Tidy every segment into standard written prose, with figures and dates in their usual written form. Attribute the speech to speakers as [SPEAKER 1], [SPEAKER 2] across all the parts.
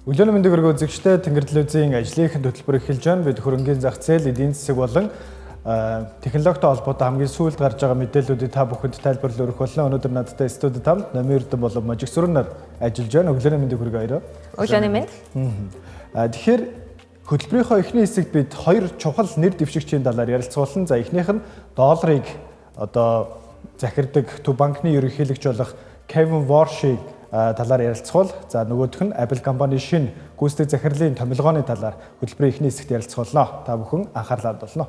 [SPEAKER 1] Өглөөний мэндийг өргөө үзэгчтэй Тэнгэр телевизийн ажлынхын хөтөлбөр эхэлж байна. Бид хөрөнгөний зах зээл, эдийн засаг болон технологитой холбоотой хамгийн сүүлд гарч байгаа мэдээллүүдийг та бүхэнд тайлбарлал өргөх болно. Өнөөдөр надтай студид хамт Номын Эрдэнэ болон Можиг Сүрэн нар ажиллаж байна. Өглөөний мэндийг хүргэе хоёроо.
[SPEAKER 2] Өглөөний мэнд.
[SPEAKER 1] Тэгэхээр хөтөлбөрийнхөө эхний хэсэгт бид хоёр чухал нэр дэвшигчийн талаар ярилцуулсан. За эхнийх нь долларыг одоо захирдаг Төв банкны ерөнхийлөгч болох Кевин Воршийг талаар ярилцвал за нөгөөх нь Apple компани шинэ гүйцэтгэх захирлын томилгооны талаар хөтөлбөрийн эхний хэсэгт ярилцуулнаа. Та бүхэн анхаарлаа хандуулна.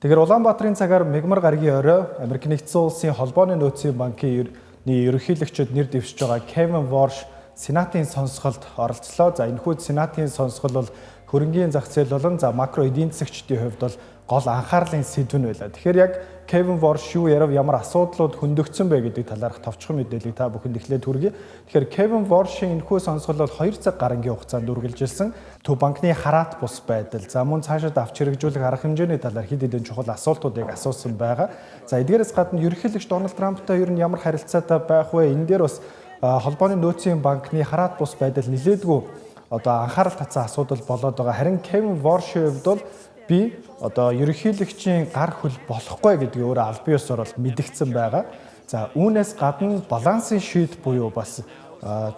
[SPEAKER 1] Тэгэхээр Улаанбаатарын цагаар мигмар гаригийн орой Америк нэгдсэн улсын холбооны нөөцийн банкны ерөнхийлөгчөд нэр дэвшиж байгаа Кевин Ворш Сенатын сонсголд оролцлоо. За энэхүү Сенатын сонсгол бол хөрөнгийн зах зээл болон макро эдийн засагчдын хувьд бол гол анхаарлын сэдв нь байлаа. Тэгэхээр яг Кевин Ворш юу ярав, ямар асуудлууд хөндөгдсөн бэ гэдэг талаарх товчхон мэдээллийг та бүхэнд эхлээд хүргэе. Тэгэхээр Кевин Воршийн энэхүү сонсгол бол 2 цаг гарангийн хугацаанд үргэлжилсэн. Төв банкны хараат бус байдал, за мөн цаашаад авч хэрэгжүүлэх арга хэмжээний талаар хэд хэдэн чухал асуултуудыг асуусан байгаа. За эдгээрээс гадна ерөнхийлөгч Дональд Трамптай ер нь ямар харилцаатай байх вэ? Энэ дээр бас холбооны нөөцийн банкны хараат бус байдал нэлээдгүй одоо анхаарал татсан асуудал болоод байгаа. Харин Кевин Воршийн хувьд бол би одоо ерөнхийлөгчийн гар хөл болохгүй гэдгийг өөрөө аль биесээр бол мэдгдсэн байгаа. За үүнээс гадна балансын шийд буюу бас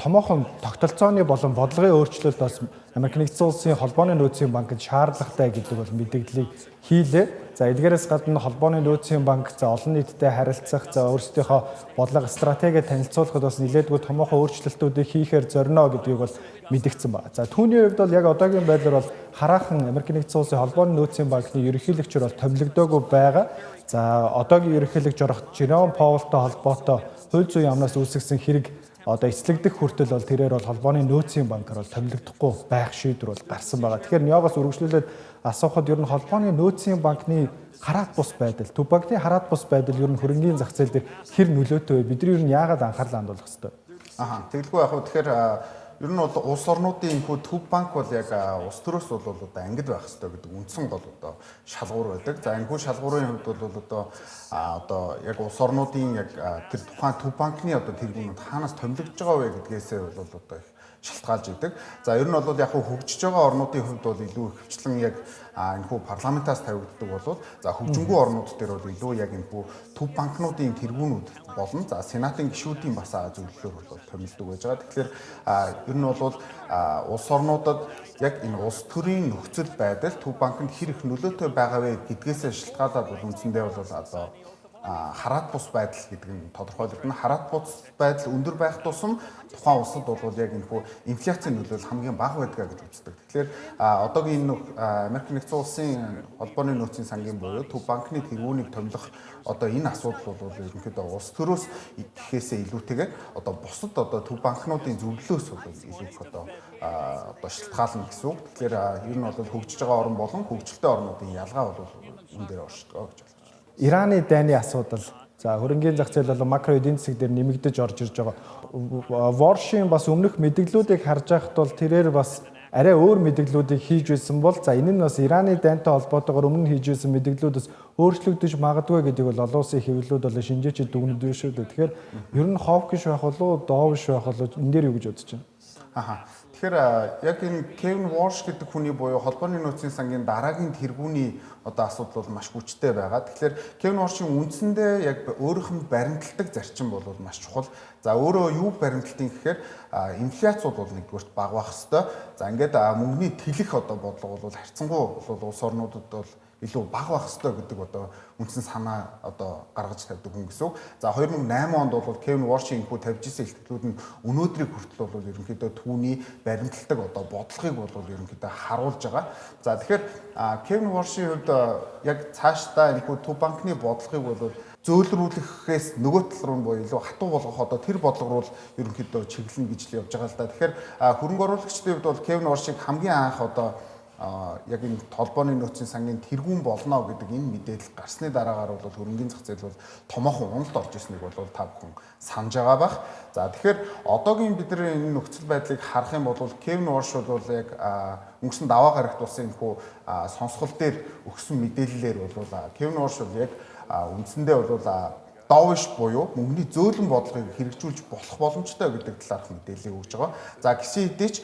[SPEAKER 1] томоохон тогтолцооны болон бодлогын өөрчлөлт бас Америк нэгдсэн улсын холбооны нөөцийн банкнд шаардлагатай гэдэг бол мэдээллийг хийлээ. За эдгээрээс гадна холбооны нөөцийн банк за олон нийттэй харилцах, за өөрсдийнхөө бодлого стратеги танилцуулахад бас нэлээдгүй томоохон өөрчлөлтүүдийг хийхээр зорино гэдгийг бол мэдгдсэн байна. За түүний хувьд бол яг одоогийн байдлаар бол хараахан Америк нэгдсэн улсын холбооны нөөцийн банкны ерөнхийлөгчөөр бол томилогдоогүй байгаа. За одоогийн ерөнхийлөгч орох Жером Паултай холбоотой хууль зүйн амнаас үүсгэсэн хэрэг одоо эцлэгдэх хүртэл бол тэрээр бол холбооны нөөцийн банкаар бол томилогдохгүй байх шийдвэр бол гарсан байгаа. Тэгэхээр Ньогоос үргэлжлүүлээд асуухад ер нь холбооны нөөцийн банкны хараат бус байдал, Төв банкны хараат бус байдал ер нь хөрөнгийн зах зээл дээр хэр нөлөөтэй вэ? Бидний ер нь яагаад анхаарлаа хандуулах ёстой?
[SPEAKER 3] Тэгэлгүй яг хөө тэгэхээр ер нь бол улс орнуудын хөө Төв банк бол яг улс төрөөс бол одоо ангид байх ёстой гэдэг үндсэн бол одоо шалгуур байдаг. За энэ хүү шалгуурын хувьд бол одоо яг улс орнуудын яг тэр тухайн Төв банкны одоо тэргүүнүүд хаанаас томилогдож байгаа вэ гэдгээсээ бол одоо их шалтгаалж идэг. За ер нь бол яг хөгжиж байгаа орнуудын хувьд бол илүү хөвчлэн яг энэхүү парламентаас тавигддаг болоод за хөгжингүй орнууд дээр бол илүү яг энэхүү Төв банкнуудын тэргүүнүүд болно. За Сенатын гишүүдийн бас зөвлөлөөр бол томилдог байж байгаа. Тэгэхээр ер нь бол улс орнуудад яг энэ улс төрийн нөхцөл байдал Төв банкнд хэр их нөлөөтэй байгаа вэ гэдгээсээ шалтгаалаад бол үндсэндээ бол одоо хараат бус байдал гэдэг нь тодорхойлогдно. Хараат бус байдал өндөр байх тусам тухайн улсад бол яг энэхүү инфляцийн нөлөөлөл хамгийн бага байдгаа гэж үздэг. Тэгэхээр одоогийн Америк нэгдсэн улсын холбооны нөөцийн сангийн буюу Төв банкны тэргүүнийг томилох одоо энэ асуудал бол ерөнхийдөө улс төрөөс гэхээсээ илүүтэйгээр одоо бусад одоо Төв банкнуудын зөвлөлөөс бол илүү одоо шалтгаална гэсэн үг. Тэгэхээр ер нь бол хөгжиж байгаа орн болон хөгжилтэй орнуудын ялгаа бол энэ дээр оршдог гэж байна.
[SPEAKER 1] Ираны дайны асуудал, за хөрөнгийн зах зээл болон макро эдийн засаг дээр нэмэгдэж орж ирж байгаа. Воршийн бас өмнөх мэдээллүүдийг харж байхад бол тэрээр бас арай өөр мэдээллүүдийг хийж байсан бол за энэ нь бас Ираны дайнтай холбоотойгоор өмнө хийж байсан мэдээллүүдээс өөрчлөгдөж магадгүй гэдэг бол олон улсын хэвлэлүүд бол шинжээчид дүгнэдэг шүү дээ. Тэгэхээр ер нь ховх гэж байх болов уу, доовш байх болов уу энэ дээр юу гэж бодож байна?
[SPEAKER 3] Тэгэхээр яг энэ Кевин Ворш гэдэг хүний буюу холбооны нөөцийн сангийн дараагийн тэргүүний одоо асуудал бол маш хүчтэй байгаа. Тэгэхээр Кевин Воршийн үндсэндээ яг өөрийнх нь баримталдаг зарчим бол маш чухал. За өөрөө юу баримталтын гэхээр инфляцууд бол нэгдүгээрт бага байх хэвээр. За ингээд мөнгөний тэлэх одоо бодлого бол харьцангуй бол улс орнуудад бол илүү бага байх ёстой гэдэг одоо үндсэн санаа одоо гаргаж тавьдаг хүн гэсэн үг. За 2008 онд бол Кевин Воршийн хүү тавьж исэн ихтгэлүүд нь өнөөдрийг хүртэл бол ерөнхийдөө түүний баримталдаг одоо бодлогыг бол ерөнхийдөө харуулж байгаа. За тэгэхээр Кевин Воршийн хувьд яг цаашдаа энэ хүү Төв банкны бодлогыг бол зөөлрүүлэхээс нөгөө тал руу буюу илүү хатуу болгох одоо тэр бодлого руу ерөнхийдөө чиглэнэ гэж л явж байгаа л да. Тэгэхээр хөрөнгө оруулагчдын хувьд бол Кевин Воршийг хамгийн анх одоо яг энэ толгойн нөөцийн сангийн тэргүүн болно гэдэг энэ мэдээлэл гарсны дараагаар бол хөрөнгөний зах зээл бол томоохон уналт орж ирснийг бол та бүхэн санаж байгаа бах. За тэгэхээр одоогийн бидний энэ нөхцөл байдлыг харах юм бол Kevin Walsh бол яг өнгөрсөн даваа гарагт болсон энэ хүү сонсгол дээр өгсөн мэдээллээр бол Kevin Walsh бол яг үндсэндээ бол Dovish буюу мөнгөний зөөлөн бодлогыг хэрэгжүүлж болох боломжтой гэдэг талаарх мэдээлэл өгж байгаа. За гисэн хэдий ч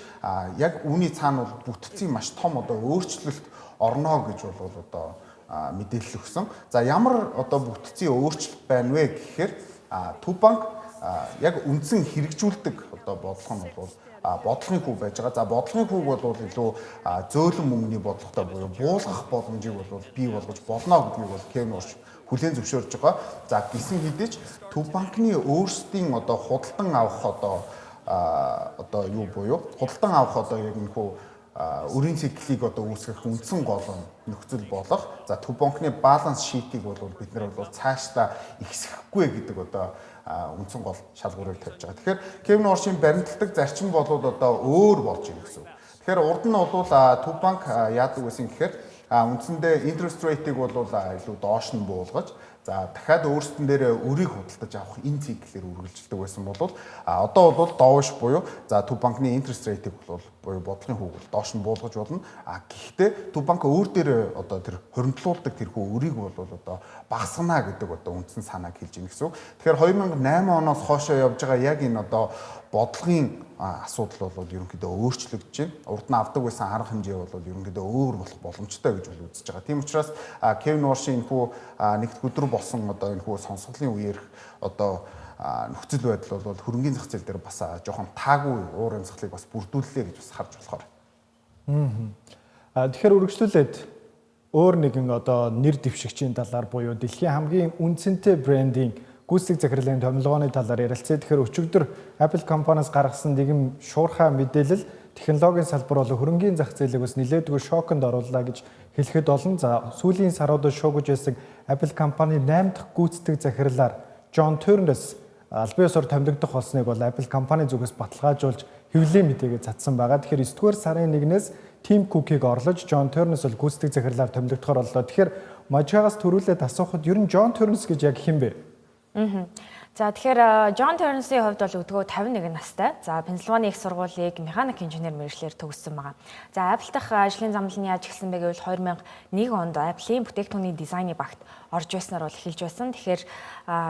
[SPEAKER 3] яг үүний цаана бол бүтцийн маш том өөрчлөлт орно гэж бол мэдээлэл өгсөн. За ямар бүтцийн өөрчлөлт байна вэ гэхээр Төв банк яг үндсэн хэрэгжүүлдэг бодлого нь бол бодлогын хүүг байж байгаа. За бодлогын хүүг бол илүү зөөлөн мөнгөний бодлоготой буюу буулгах боломжийг бол бий болгож болно гэдгийг бол Kevin Walsh хүлээн зөвшөөрж байгаа. За гисэн хэдий ч Төв банкны өөрсдийн худалдан авах юу буюу худалдан авах яг энэхүү өрийн циклийг үүсгэх үндсэн гол нөхцөл болох. За Төв банкны баланс шитийг бол бид нар бол цаашдаа ихсэхгүй гэдэг үндсэн гол шалгуурыг тавьж байгаа. Тэгэхээр Kevin Walsh-ийн баримтлагдаг зарчим бол өөр болж ирэх гэсэн. Тэгэхээр урд нь бол Төв банк яадаг гэсэн гэхээр үндсэндээ interest rate-ийг бол илүү доош нь буулгаж за дахиад өөрсдөн дээр өрийг худалдаж авах энэ циклээр үргэлжилдэг байсан бол одоо бол Dovish буюу за Төв банкны interest rate-ийг бол буюу бодлогын хүүг бол доош нь буулгаж болно. Гэхдээ Төв банк өөр дээр тэр хоригдлуулдаг тэрхүү өрийг бол багасгана гэдэг үндсэн санааг хэлж ийн гэсэн үг. Тэгэхээр 2008 оноос хоошоо явж байгаа яг энэ бодлогын асуудал бол ерөнхийдөө өөрчлөгдөж байна. Урд нь авдаг байсан арга хэмжээ бол ерөнхийдөө өөр болох боломжтой гэж үзэж байгаа. Тийм учраас Kevin Walsh-ийн энэхүү нэгд өдөр болсон энэхүү сонсголын үеэр нөхцөл байдал бол хөрөнгөний зах зээл дээр бас жоохон таагүй уурын захлыг бас бүрдүүллээ гэж бас харж болохоор.
[SPEAKER 1] Тэгэхээр үргэлжлүүлээд өөр нэгэн нэр дэвшигчийн талаар буюу дэлхийн хамгийн үнцэнтэй брендing гүйцэтгэх захирлын томилгооны талаар ярилцъя. Тэгэхээр өчигдөр Apple компаниас гаргасан нэгэн шуурхай мэдээлэл технологийн салбар бол хөрөнгөний зах зээлийг бас нэлээдгүй шоконд орууллаа гэж хэлэхэд олон. За сүүлийн саруудад шуугиж байсан Apple компани 8 дахь гүйцэтгэх захирлаар John Turner-с албан ёсоор томилогдох болсныг бол Apple компани зүгээс баталгаажуулж хэвлэлийн мэдээгээ цацсан байгаа. Тэгэхээр 9-р сарын 1-ээс Tim Cook-ийг орлож John Turner-с бол гүйцэтгэх захирлаар томилогдохоор боллоо. Тэгэхээр можигоос төрүүлээд асуухад ер нь John Turner гэж яг хэн бэ?
[SPEAKER 2] За тэгэхээр John Turner-ийн хувьд бол өдгөө 51 настай. За Пенсильвани их сургуулийг механик инженер мэргэжлэр төгссөн байгаа. За Apple дахь ажлын замнал нь яаж эхэлсэн бэ гэвэл 2001 онд Apple-ийн бүтээгдэхүүний дизайны багт орж байснаар бол эхэлж байсан. Тэгэхээр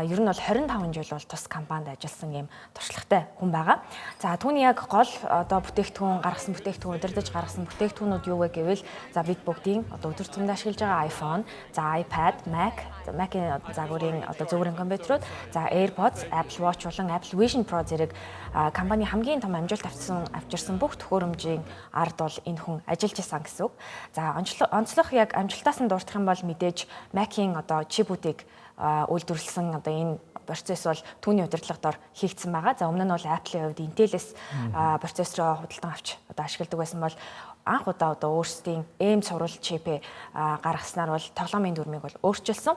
[SPEAKER 2] ер нь бол 25 жил бол тус компанид ажилласан юм туршлагатай хүн байгаа. За түүний яг гол бүтээгдэхүүн гаргасан бүтээгдэхүүн удирдах гаргасан бүтээгдэхүүнүүд юу вэ гэвэл за бид бүгдийн өдөр тутмын ашиглаж байгаа iPhone, за iPad, Mac, Mac-ийн загварын зөвгөрийн компьютерууд, за AirPods, Apple Watch болон Apple Vision Pro зэрэг компани хамгийн том амжилт авчирсан бүх төхөөрөмжийн ард бол энэ хүн ажиллаж исэн гэсэн үг. За онцлог яг амжилтаас нь дурдах юм бол мэдээж Mac-ийн чипүүдийг үйлдвэрлэсэн энэ процесс бол түүний удирдлагаар хийгдсэн байгаа. За өмнө нь бол Apple-ийн хувьд Intel-с процессороо худалдан авч ашигладаг байсан бол анх удаа өөрсдийн AIM сурвал чипээ гаргаснаар бол тоглоомын дүрмийг бол өөрчилсөн.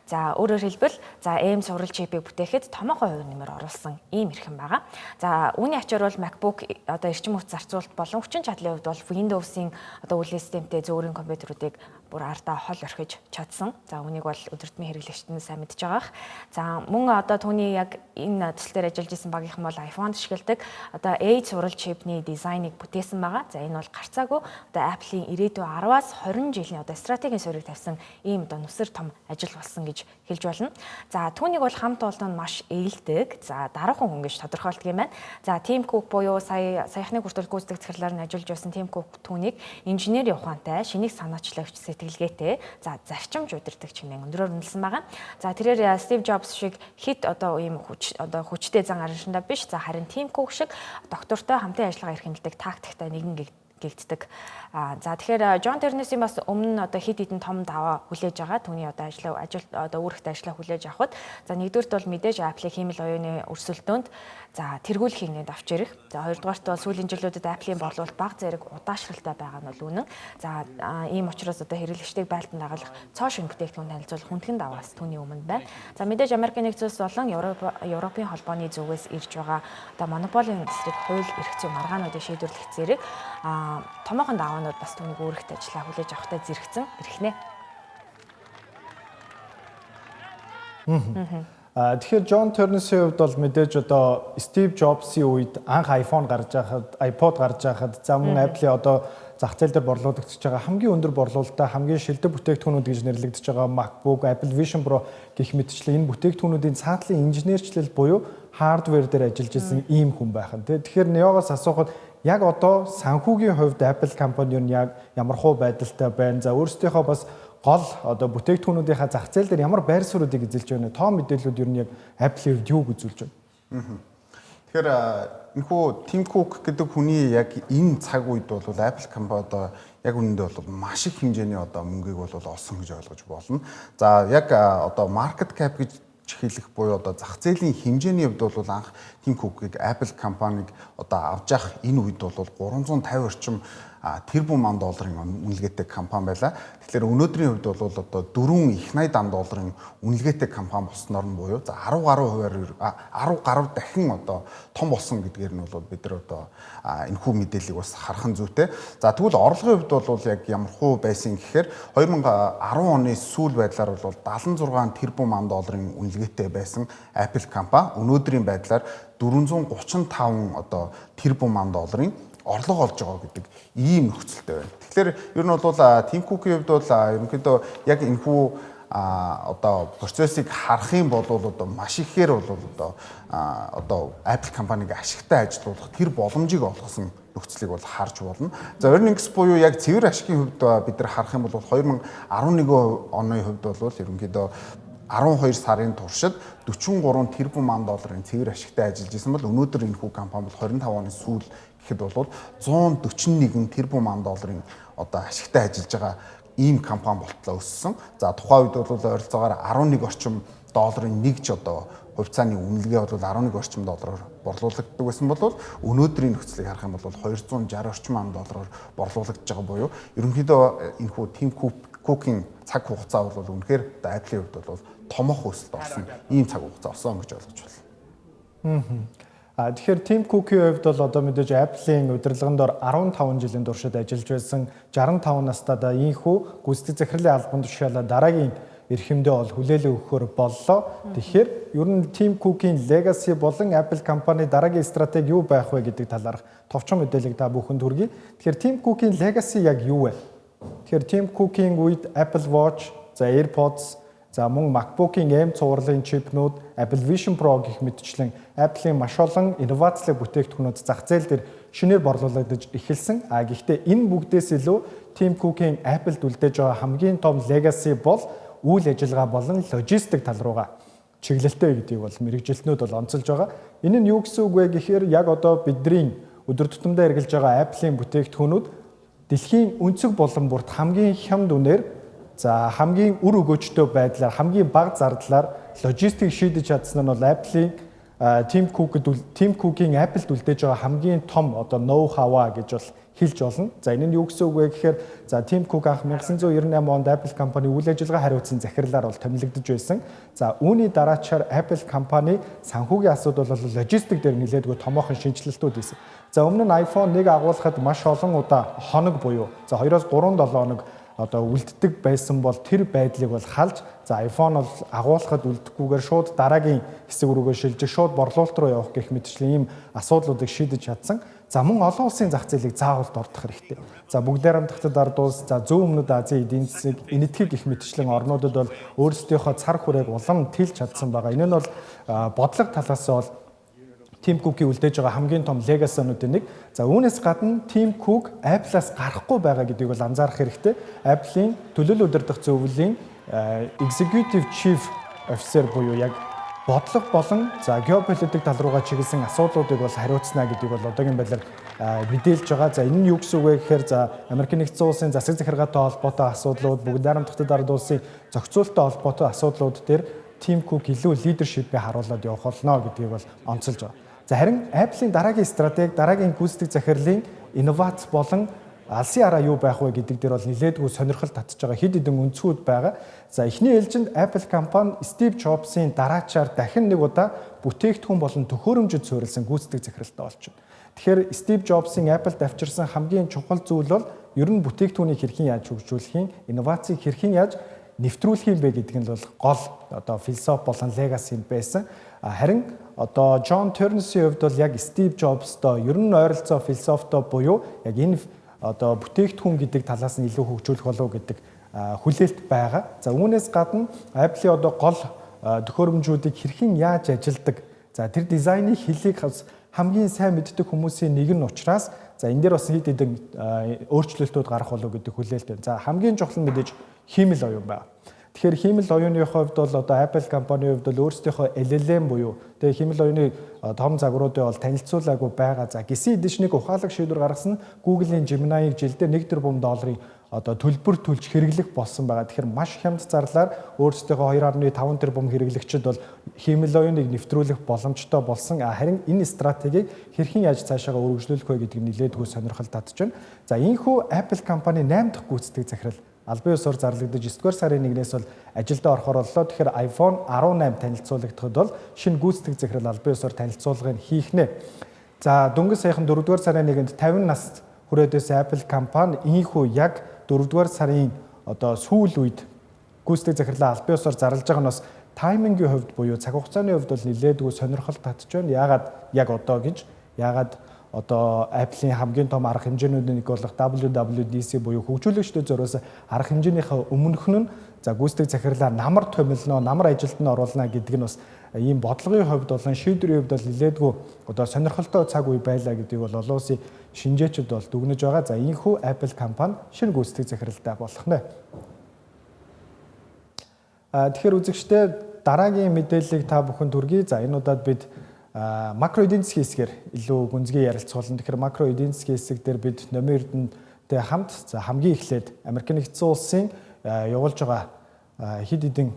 [SPEAKER 2] За өөрөөр хэлбэл за AIM сурвал чипийг бүтээхэд томоохон хувь нэмэр оруулсан ийм эрхэм байгаа. За үүний ачаар бол MacBook эрчим хүч зарцуулалт болон хүчин чадлын хувьд бол Windows-ийн үйлдвэрлэлийн системтэй зөөрийн компьютеруудыг бүр ардаа хол орхиж чадсан. За үүнийг бол өдөртмийн хэрэглэгчид нь сайн мэдж байгаа. За мөн түүний яг энэ төсөл дээр ажиллаж исэн багийнхан бол iPhone ашигладаг A сурвал чипний дизайныг бүтээсэн байгаа. За энэ бол гарцаагүй Apple-ийн ирээдүйн 10-аас 20 жилийн стратегийн суурийг тавьсан ийм нүсэр том ажил болсон гэж хэлж болно. За түүнийг бол хамт олоннд маш ээлдэг. За дараахан хүн гэж тодорхойлдог юм байна. За Tim Cook буюу саяхны хүртэл гүйцэтгэх захирлаар нь ажиллаж байсан Tim Cook түүнийг инженери ухаантай, шинийг санаачлагч сэтгэлгээтэй, за зарчимж удирдах чимээ өндрөөр үнэлсэн байгаа. За тэрээр Steve Jobs шиг хит ийм хүчтэй зан араншинда биш. За харин Tim Cook шиг доктортой хамтын ажиллагаа эрхэмлдэг тактиктай нэгэн гэгддэг. За тэгэхээр John Turner-ийн бас өмнө хит хитэн том даваа хүлээж байгаа. Түүний үүрэгт ажиллаа хүлээж авахд за нэгдүгürt бол мэдээж Apple-ийн хиймэл оюуны өрсөлдөөнд за тэргүүлэх хийнэд авч ирэх. За хоёрдугаарт бол сүүлийн жилүүдэд Apple-ийн борлуулалт бага зэрэг удаашралтай байгаа нь бол үнэн. За ийм учраас хэрэглэгчдийг байлдан дагалах цоо шин бүтээгдэхүүн танилцуулах хүндхэн даваас түүний өмнө байна. За мэдээж Америкийн нэгдсэн улс болон Европын холбооны зүгээс ирж байгаа монополийн эсрэг хууль эрх зүйн маргаануудыг шийдвэрлэх зэрэг томоохон даваанууд бас түүнийг өөрөхтэй ажиллаа хүлээж авахтай зэрэгцэн эрхнэ.
[SPEAKER 1] Тэгэхээр John Ternus-ийн хувьд бол мэдээж одоо Steve Jobs-ийн үед анх iPhone гарч байхад, iPod гарч байхад за мөн Apple-ийн одоо зах зээл дээр борлуулагдаж байгаа хамгийн өндөр борлуулалттай хамгийн шилдэг бүтээгдэхүүнүүд гэж нэрлэгдэж байгаа MacBook, Apple Vision Pro гэх мэтчлэн энэ бүтээгдэхүүнүүдийн цаатлын инженерчлэл буюу hardware дээр ажиллаж исэн ийм хүн байх нь. Тэгэхээр Неогоос асуухад яг одоо санхүүгийн хувьд Apple компани нь яг ямар хуу байдалтай байна. За өөрсдийнхөө бас гол одоо бүтээгдэхүүнүүдийнхаа зах зээл дээр ямар байр суурьыг эзэлж байна. Том мэдээллүүд ер нь яг Apple-ийн хувьд юуг үзүүлж байна?
[SPEAKER 3] Тэгэхээр энэхүү Tim Cook гэдэг хүний яг энэ цаг үед бол Apple компани одоо яг үнэндээ бол маш их хэмжээний одоо мөнгийг бол олсон гэж ойлгож болно. За яг одоо market cap гэж хэлэх буюу одоо зах зээлийн хэмжээний хувьд бол анх Tim Cook-ыг Apple компаниг одоо авч явах энэ үед бол 350 орчим тэрбум ам долларын үнэлгээтэй компани байлаа. Тэгэхээр өнөөдрийн хувьд бол одоо 4 их 80 ам долларын үнэлгээтэй компани болсноор нь буюу за 10 гаруй дахин одоо том болсон гэдгээр нь бол бид нар одоо энэхүү мэдээллийг бас харах нь зүйтэй. За тэгвэл орлогын хувьд бол яг ямар хуу байсан гэхээр 2010 оны сүүл байдлаар бол 76 тэрбум ам долларын үнэлгээтэй байсан Apple компани өнөөдрийн байдлаар 435 одоо тэрбум ам долларын орлого олж байгаа гэдэг ийм нөхцөлтэй байна. Тэгэхээр ер нь бол Tim Cook-ийн хувьд бол ерөнхийдөө яг энэхүү одоо процессыг харах юм бол одоо маш ихээр бол одоо Apple компаниг ашигтай ажилуулах тэр боломжийг олгосон нөхцөлийг бол харж болно. За earnings буюу яг цэвэр ашигын хувьд бид нар харах юм бол 2011 оны хувьд бол ерөнхийдөө 12 сарын туршид 43 тэрбум ам долларын цэвэр ашигтай ажиллаж исэн бол өнөөдөр энэхүү компани бол 25 оны сүүл гэхэд бол 141 тэрбум ам долларын одоо ашигтай ажиллаж байгаа ийм компани болтлоо өссөн. За тухайн үед бол ойролцоогоор 11 орчим долларын нэгж одоо хувьцааны үнэлгээ бол 11 орчим доллараар борлуулагддаг байсан бол өнөөдрийн нөхцөлийг харах юм бол 260 орчим ам доллараар борлуулагдж байгаа буюу ерөнхийдөө энэхүү Tim Cook-ийн цаг хугацаа бол үнэхээр Apple-ийн хувьд бол томох өсөлт олсон ийм цаг хугацаа олсон гэж ойлгож байна.
[SPEAKER 1] Тэгэхээр Tim Cook-ийн хувьд бол одоо мэдээж Apple-ийн удирдлагын дор 15 жилийн туршид ажиллаж байсан 65 настайдаа ийхүү гүйцэтгэх захирлын албан тушаалаа дараагийн эрхэмдээ бол хүлээлээ өгөхөөр боллоо. Тэгэхээр ер нь Tim Cook-ийн legacy болон Apple компани дараагийн стратеги юу байх вэ гэдэг талаарх товчхон мэдээллийг та бүхэнд хүргэе. Тэгэхээр Tim Cook-ийн legacy яг юу вэ? Тэгэхээр Tim Cook-ийн үед Apple Watch, за AirPods, за мөн MacBook-ийн M цувралын чипнүүд, Apple Vision Pro гэх мэтчлэн Apple-ийн маш олон инновацлог бүтээгдэхүүнүүд зах зээл дээр шинээр борлуулагдаж эхэлсэн. Гэхдээ энэ бүгдээс илүү Tim Cook-ийн Apple-д үлдээж байгаа хамгийн том legacy бол үйл ажиллагаа болон логистик тал руугаа чиглэлтэй гэдгийг бол мэрэгжилтнүүд бол онцолж байгаа. Энэ нь юу гэсэн үг вэ гэхээр яг одоо бидний өдөр тутамдаа эргэлж байгаа Apple-ийн бүтээгдэхүүнүүд дэлхийн өнцөг болон бүрт хамгийн хямд үнээр за хамгийн үр өгөөжтэй байдлаар хамгийн бага зардлаар логистик шийдэж чадсан нь бол Apple-ийн Tim Cook-ийн Apple-д үлдээж байгаа хамгийн том одоо ноу хаваа гэж бол хэлж болно. За энэ нь юу гэсэн үг вэ гэхээр за Tim Cook анх 1998 онд Apple компани үйл ажиллагаа хариуцсан захирлаар бол томилогдож байсан. За үүний дараачаар Apple компани санхүүгийн асуудал бол логистик дээр нэлээдгүй томоохон шинжилэлтүүд хийсэн. За өмнө нь iPhone 1 агуулгахад маш олон удаа хоног буюу за 2-3 хоног одоо үлддэг байсан бол тэр байдлыг бол халж за iPhone бол агуулгахад үлдэхгүйгээр шууд дараагийн хэсэг рүүгээ шилжиж шууд борлуулалт руу явах гэх мэтчлэн ийм асуудлуудыг шийдэж чадсан. За мөн олон улсын зах зээлийг заавал дордох хэрэгтэй. За бүгд найрамдахтад ард улс, за зүүн өмнөд Азийн эдийн засаг, энэтхэг гэх мэтчлэн орнуудад бол өөрсдийнхөө цар хүрээг улам тэлж чадсан байгаа. Энэ нь бол бодлого талаас бол Tim Cook-ийн үлдээж байгаа хамгийн том legacy-нуудын нэг. За үүнээс гадна Tim Cook Apple-аас гарахгүй байгаа гэдгийг бол анзаарах хэрэгтэй. Apple-ийн төлөөлөл удирдах зөвлөлийн Executive Chief Officer буюу яг бодлого болон за геополитик тал руугаа чиглэсэн асуудлуудыг бол хариуцна гэдгийг бол одоогийн байдлаар мэдээлж байгаа. За энэ нь юу гэсэн үг вэ гэхээр за Америкийн нэгдсэн улсын засаг захиргаатай холбоотой асуудлууд, бүгд найрамдахтад ард улсын зохицуулалттай холбоотой асуудлууд дээр Tim Cook илүү лидершипээ харуулад явах болно гэдгийг бол онцолж байгаа. За харин Apple-ийн дараагийн стратеги, дараагийн гүйцэтгэх захирлын инновац болон алсын араа юу байх вэ гэдэг дээр бол нэлээдгүй сонирхол татж байгаа хэд хэдэн өнцгүүд байгаа. За эхний ээлжинд Apple компани Steve Jobs-ийн дараачаар дахин нэг удаа бүтээгдэхүүн болон төхөөрөмжөд суурилсан гүйцэтгэх захиралтай болж байна. Тэгэхээр Стив Джобсын Apple-д авчирсан хамгийн чухал зүйл бол ер нь бүтээгдэхүүнийг хэрхэн яаж хөгжүүлэх, инновацийг хэрхэн яаж нэвтрүүлэх юм бэ гэдэг нь бол гол одоо философи болон легаси байсан. Харин одоо Джон Тернсийн хувьд бол яг Стив Джобстой ер нь ойролцоо философитой буюу яг энэ одоо бүтээгдэхүүн гэдэг талаас нь илүү хөгжүүлэх болов гэдэг хүлээлт байгаа. За үүнээс гадна Apple-ийн одоо гол төхөөрөмжүүдийг хэрхэн яаж ажилдаг. За тэр дизайны хэлийг хамгийн сайн мэддэг хүмүүсийн нэг нь учраас за энэ дээр бас хэд хэдэн өөрчлөлтүүд гарах болов гэдэг хүлээлт байна. За хамгийн чухал нь мэдээж хиймэл оюун байна. Тэгэхээр хиймэл оюуны хувьд бол одоо Apple компанийн хувьд бол өөрсдийнхөө LLM буюу тэгээ хиймэл оюуны том загваруудыг бол танилцуулаагүй байгаа. За гисэн эдишнийг ухаалаг шийдвэр гаргасан Google-ийн Gemini-г жилдээ $1 тэрбум одоо төлбөр төлж хэрэглэх болсон байгаа. Тэгэхээр маш хямд зарлаар өөрсдийнхөө 2.5 тэрбум хэрэглэгчид бол хиймэл оюуныг нэвтрүүлэх боломжтой болсон. Харин энэ стратегийг хэрхэн яаж цаашаа өргөжлүүлэх вэ гэдгийг нэлээдгүй сонирхол татж байна. За энэхүү Apple компани 8 дахь гүйцэтгэх захирал албан ёсоор зарлагдаж 9-р сарын 1-ээс бол ажилдаа орохоор боллоо. Тэгэхээр iPhone 18 танилцуулагдахад бол шинэ гүйцэтгэх захирал албан ёсоор танилцуулгыг хийх нэ. За дөнгөж саяхан 4-р сарын 1-нд 50 наст хүрээдээс Apple компани ийхүү яг 4-р сарын одоо сүүл үед гүйцэтгэх захирлаа албан ёсоор зарлаж байгаа нь бас таймингийн хувьд буюу цаг хугацааны хувьд бол нэлээдгүй сонирхол татж байна. Яагаад яг одоо гэж? Яагаад одоо Apple-ийн хамгийн том арга хэмжээнүүдийн нэг болох WWDC буюу хөгжүүлэгчдийн зориулсан арга хэмжээнийхээ өмнөх нь за гүйцэтгэх захирлаа намар томилно, намар ажилд нь оруулна гэдэг нь бас ийм бодлогын хувьд болон шийдвэрийн хувьд бол нэлээдгүй одоо сонирхолтой цаг үе байлаа гэдгийг бол олон улсын шинжээчид бол дүгнэж байгаа. За ийхүү Apple компани шинэ гүйцэтгэх захиралтай болох нэ. Тэгэхээр үзэгчдээ дараагийн мэдээллийг та бүхэнд хүргэе. За энэ удаад бид макро эдийн засгийн хэсгээр илүү гүнзгий ярилцах болно. Тэгэхээр макро эдийн засгийн хэсэг дээр бид Номын Эрдэнэтэй хамт за хамгийн эхлээд Америк нэгдсэн улсын явуулж байгаа хэд хэдэн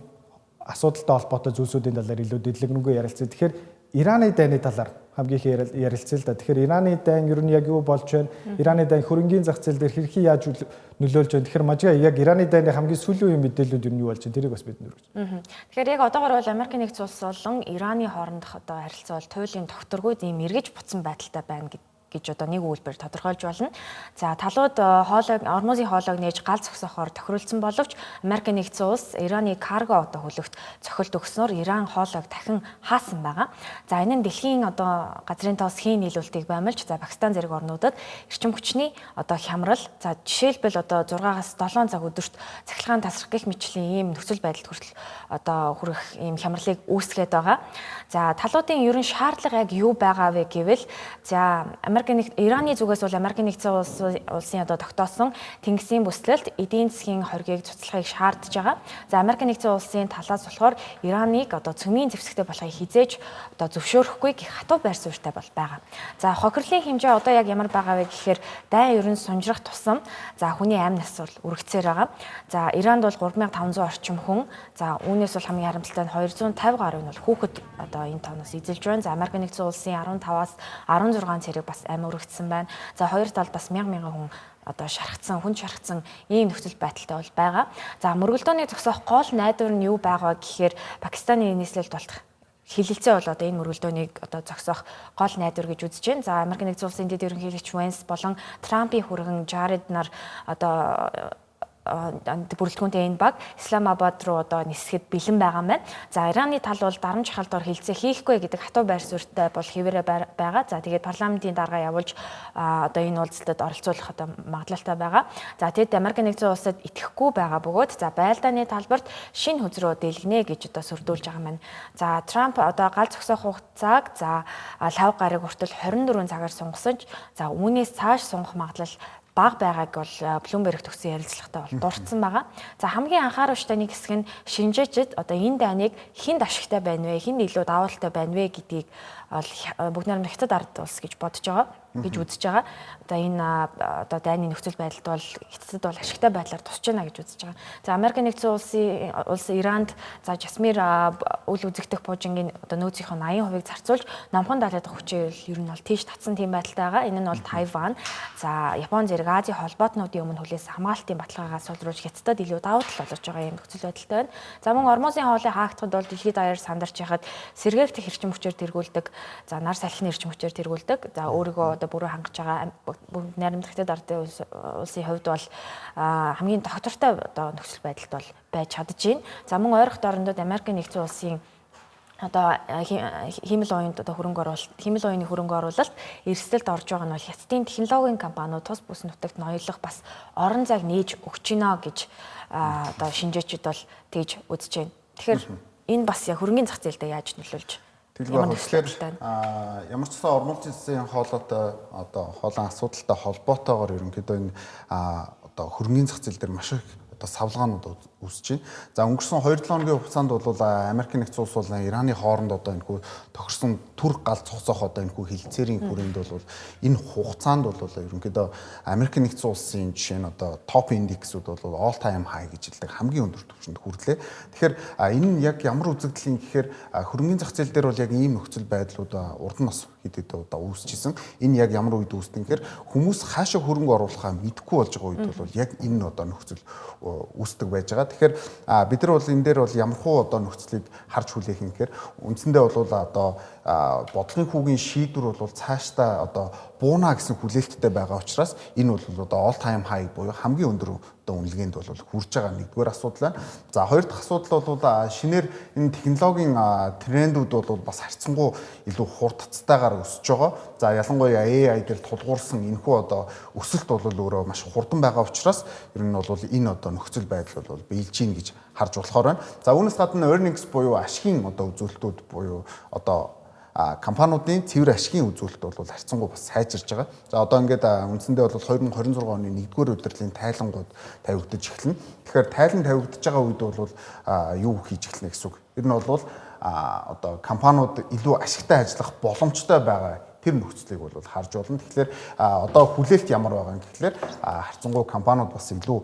[SPEAKER 1] асуудалтай холбоотой зүйлсүүдийн талаар илүү дэлгэрэнгүй ярилцъя. Тэгэхээр Ираны дайны талаар хамгийн их ярилцъя л да. Тэгэхээр Ираны дайн ер нь яг юу болж байна? Ираны дайн хөрөнгийн зах зээл дээр хэрхэн яаж нөлөөлж байна? Тэгэхээр мажгаа яг Ираны дайны хамгийн сүүлийн мэдээллүүд ер нь юу болж байна? Тэрийг бас бид нэрвэж.
[SPEAKER 2] Тэгэхээр яг одоогоор бол Америк нэгдсэн улс болон Ираны хоорондох одоо харилцаа бол туйлын тогтворгүй ийм эргэж буцсан байдалтай байна гэж одоо нэг үйлбэр тодорхойлж болно. За талууд ормозын хоолойг нээж гал зогсоохоор тохиролцсон боловч Америк нэгдсэн улс Ираны карго одоо хөлөгт цохилт өгснөөр Иран хоолойг дахин хаасан байгаа. За энэ нь дэлхийн одоо газрын тоос хийн нийлүүлэлтийг баймалж за Пакистан зэрэг орнуудад эрчим хүчний одоо хямрал за жишээлбэл одоо 6-аас 7 цаг өдөрт цахилгаан тасрах гэх мэтлийн ийм нөхцөл байдалд хүртэл одоо хүрэх ийм хямралыг үүсгээд байгаа. За талуудын ерөн шаардлага яг юу байгаа вэ гэвэл за Ираны зүгээс бол Америк нэгдсэн улсын одоо тогтоосон тэнгисийн бүслэлт эдийн засгийн хоргийг цуцлахыг шаардж байгаа. За Америк нэгдсэн улсын талаас болохоор Ираныг одоо цөмийн зэвсэгтэй болохыг хизээж одоо зөвшөөрөхгүй гэх хатуу байр суурьтай бол байгаа. За хохирлын хэмжээ одоо яг ямар байгаа вэ гэхээр дайн ерөн сунжрах тусам за хүний амь нас бол үргэцээр байгаа. За Иранд бол 3500 орчим хүн. За үүнээс бол хамгийн харамсалтай нь 250 гаруй нь бол хүүхэд одоо энэ тооноос эзэлж байна. За Америк нэгдсэн улсын 15-аас 16 цэрэг бас амь үргэцсэн байна. За хоёр талд бас мянган хүн одоо хүн шархсан ийм нөхцөл байдалтай бол байгаа. За мөргөлдөөний зогсоох гол найдвар нь юу байгаа гэхээр Пакистаны нийслэлд болтох хилэлцээ бол одоо энэ мөргөлдөөнийг одоо зогсоох гол найдвар гэж үзэж байна. За Америк нэгдсэн улсын дэд ерөнхийлөгч Венс болон Трампын хүргэн Жаред нар одоо бүрэлдэхүүнтэй энэ баг Исламабад руу одоо нисэхэд бэлэн байгаа маань. За Ираны тал бол дарамт шахалдаар хилцээ хийхгүй гэдэг хатуу байр суурьтай бол хэвээрээ байгаа. За тэгээд парламентын дарга явуулж одоо энэ уулзалтад оролцуулах одоо магадлалтай байгаа. За тэгэд Америк нэгдсэн улсад итгэхгүй байгаа бөгөөд за байлдааны талбарт шинэ хөзрөө дэлгэнэ гэж одоо сүрдүүлж байгаа маань. За Трамп одоо гал зогсоох хугацааг за 50 гаруй хүртэл 24 цагаар сунгасан. За үүнээс цааш сунгах магадлал баг байгааг бол Bloomberg төгсөн ярилцлагатай бол дурдсан байгаа. За хамгийн анхааруулжтай нэг хэсэг нь шинжээчид одоо энэ дайныг хинд ашигтай байна вэ, хинд илүү даваа талтай байна вэ гэдгийг бүгд найрамд хятад ард улс гэж бодож байгаа, гэж үзэж байгаа. Одоо энэ одоо дайны нөхцөл байдалд бол хятад бол ашигтай байдлаар тусч байна гэж үзэж байгаа. За Америк нэгдсэн улс Иранд за Жасмир үл үзэгдэх пуужингийн одоо нөөцийнх нь 80% зарцуулж номхон далайдах хүчээр ер нь бол тийш татсан тийм байдалтай байгаа. Энэ нь бол Тайван, за Япон зэрэг Азийн холбоотнуудын өмнө хүлээс хамгаалтын баталгаагаа сулруулж хятадд илүү давуу тал болж байгаа юм нөхцөл байдалтай байна. За мөн ормозын хоолыг хаагдахад бол дэлхийд даяар сандарч яхад сэргээгдэх эрчим хүчээр тэргүүлдэг, за нар салхины эрчим хүчээр тэргүүлдэг, за өөрийгөө одоо бүрөө хангаж байгаа бүгд найрамдагчдад ардын улсын хувьд бол хамгийн доктортой одоо нөхцөл байдалд бол байж чадж байна. За мөн ойрох орнууд Америкийн нэгдсэн улсын одоо хиймэл уянд одоо хиймэл уяны хөрөнгө оруулалт эрсдэлд орж байгаа нь бол хятадын технологийн компаниуд тус бүс нутагт ноёлох бас орон зайг нээж өгч гинэ гэж одоо шинжээчид бол тэгж үзэж байна. Тэгэхээр энэ бас хөрөнгөний зах зээлдээ яаж нөлөөлж
[SPEAKER 3] тэгэхээр ямар ч сан орон улсын хоолойтой одоо хоолойн асуудалтай холбоотойгоор ерөнхийдөө энэ одоо хөрөнгөний зах зээл дээр маш их одоо савлгаанууд үүсэж байна. За өнгөрсөн 2-7 хоногийн хугацаанд бол Америкийн нэгдсэн улс болон Ираны хооронд одоо энэхүү тохирсон түр гал цогцоох одоо энэхүү хилцээрийн хүрээнд бол энэ хугацаанд бол ерөнхийдөө Америкийн нэгдсэн улсын жишээ нь одоо топ индексүүд бол all time high гэж хэлдэг хамгийн өндөр түвшинд хүрлээ. Тэгэхээр энэ нь яг ямар үзэгдэл юм гэхээр хөрөнгөний зах зээл дээр бол яг ийм нөхцөл байдлууд урд нас хэд удаа үүсчихсэн. Энэ яг ямар үед үүсдэг гэхээр хүмүүс хаашаа хөрөнгө оруулахаа мэдэхгүй болж байгаа үед бол яг энэ одоо нөхцөл үүсдэг байж байгаа. Тэгэхээр бид нар бол энэ дээр бол ямархуу одоо нөхцөлийг харж хүлээх юм гэхээр үндсэндээ бол одоо бодлогын хүүгийн шийдвэр бол цаашдаа одоо бууна гэсэн хүлээлттэй байгаа учраас энэ бол одоо all time high буюу хамгийн өндөр одоо үнэлгээнд бол хүрж байгаа нэгдүгээр асуудал байна. За хоёр дахь асуудал бол шинээр энэ технологийн трендүүд бол бас харьцангуй илүү хурдцтайгаар өсөж байгаа. За ялангуяа AI дээр тулгуурсан энэхүү одоо өсөлт бол өөрөө маш хурдан байгаа учраас ер нь бол энэ одоо нөхцөл байдал бол биелж гин гэж харж болохоор байна. За үүнээс гадна earnings буюу ашигын одоо үзүүлэлтүүд буюу одоо компаниудын цэвэр ашигын үзүүлэлт бол харьцангуй бас сайжирж байгаа. За одоо ингээд үндсэндээ бол 2026 оны 1-р удирлын тайлангууд тавигдаж эхэлнэ. Тэгэхээр тайлан тавигдаж байгаа үед бол юу хийж эхэлнэ гэсэн үг. Ер нь бол одоо компаниуд илүү ашигтай ажиллах боломжтой байгаа тэр нөхцөлийг бол харж болно. Тэгэхээр одоо хүлээлт ямар байгаа юм гэхлээр харьцангуй компаниуд бас илүү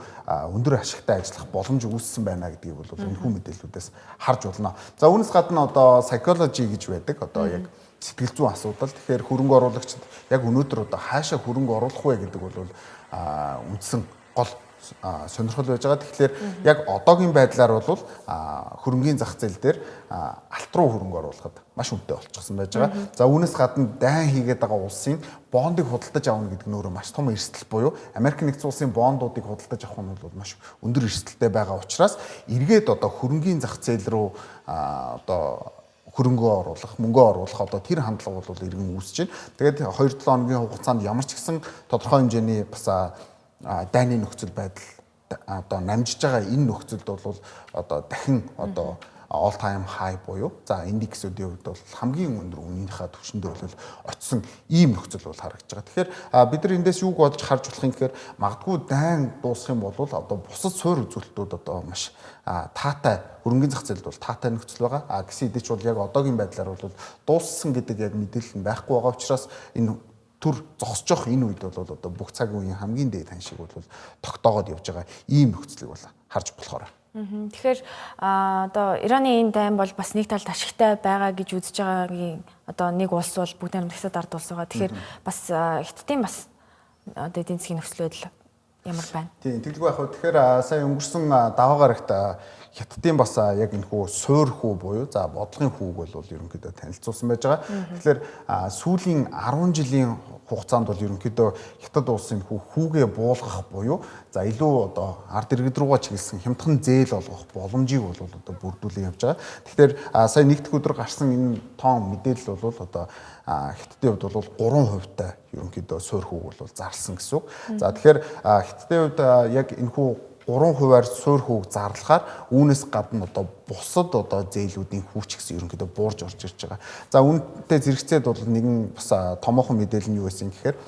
[SPEAKER 3] өндөр ашигтай ажиллах боломж үүссэн байна гэдгийг бол энэхүү мэдээллүүдээс харж болно. За үүнээс гадна одоо psychology гэж байдаг. Одоо яг сэтгэл зүйн асуудал. Тэгэхээр хөрөнгө оруулагчид яг өнөөдөр одоо хаашаа хөрөнгө оруулах вэ гэдэг бол үндсэн гол сонирхол байж байгаа. Тэгэхээр яг одоогийн байдлаар бол хөрөнгөний зах зээл дээр алт руу хөрөнгө оруулахад маш үнэтэй болчихсон байж байгаа. За үүнээс гадна дайн хийгээд байгаа улсын бондыг худалдаж авах гэдэг нь өөрөө маш том эрсдэл буюу Америкийн нэгдсэн улсын бондуудыг худалдаж авах нь бол маш өндөр эрсдэлтэй байгаа учраас эргээд одоо хөрөнгөний зах зээл рүү одоо хөрөнгө оруулах, мөнгө оруулах одоо тэр хандлага бол иргэн үүсэж байна. Тэгээд 2-7 хоногийн хугацаанд ямар ч гэсэн тодорхой хэмжээний бас дайны нөхцөл байдал одоо намжиж байгаа энэ нөхцөлд бол одоо дахин одоо all time high буюу за индексүүдийн хувьд бол хамгийн өндөр үнэнийхээ түвшинд бол очисон ийм нөхцөл бол харагдаж байгаа. Тэгэхээр бид нар эндээс юуг бодож харж болох юм гэхээр магадгүй дайн дуусах юм бол одоо бусад суур үзүүлэлтүүд одоо маш таатай хөрөнгөний зах зээлд бол таатай нөхцөл байгаа. Гэсэн хэдий ч бол яг одоогийн байдлаар бол дууссан гэдэг яг мэдээлэл нь байхгүй байгаа учраас энэ түр зогсож энэ үед бол одоо бүх цагийн үеийн хамгийн дээд ханшиг бол тогтоогоод явж байгаа ийм нөхцөлийг бол харж болохоор.
[SPEAKER 2] Тэгэхээр одоо Ираны энэ дайн бол бас нэг талд ашигтай байгаа гэж үзэж байгаагийн одоо нэг улс бол бүгд найрамдагчдад ард улс байгаа. Тэгэхээр бас Хятадын бас одоо эдийн засгийн нөхцөл байдал ямар байна?
[SPEAKER 3] Тийм тэгэлгүй яг хөө тэгэхээр сая өнгөрсөн даваа гарагт Хятадын бас яг энэхүү суур хүү буюу за бодлогын хүүг бол ерөнхийдөө танилцуулсан байж байгаа. Тэгэхээр сүүлийн 10 жилийн хугацаанд бол ерөнхийдөө Хятад улсын хүүгээ буулгах буюу за илүү одоо ард иргэд руугаа чиглэсэн хямдхан зээл олгох боломжийг бол одоо бүрдүүлэн явж байгаа. Тэгэхээр сая нэг дэх өдөр гарсан энэ тоон мэдээлэл бол одоо Хятадын хувьд бол 3% та ерөнхийдөө суур хүүг бол зарласан гэсэн үг. За тэгэхээр Хятадын хувьд яг энэхүү 3%-аар суур хүүг зарлахаар үүнээс гадна одоо бусад одоо зээлүүдийн хүүч гэсэн ерөнхийдөө буурж орж ирж байгаа. За үүнтэй зэрэгцээд бол нэгэн бас томоохон мэдээлэл нь юу байсан гэхээр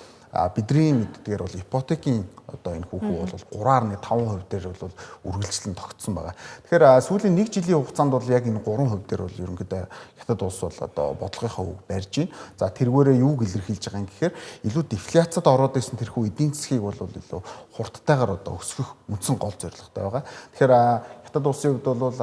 [SPEAKER 3] бидний мэддгээр бол ипотекийн одоо энэ хүүхүү бол 3.5% дээр бол үргэлжлэн тогтсон байгаа. Тэгэхээр сүүлийн 1 жилийн хугацаанд бол яг энэ 3% дээр бол ерөнхийдөө Хятад улс бол одоо бодлогынхаа үг барьж байна. За тэргээрээ юуг илэрхийлж байгаа юм гэхээр илүү дефляцид ороод исэн тэрхүү эдийн засгийг бол илүү хурдтайгаар одоо өсгөх үндсэн гол зорилготой байгаа. Тэгэхээр Хятад улсын хувьд бол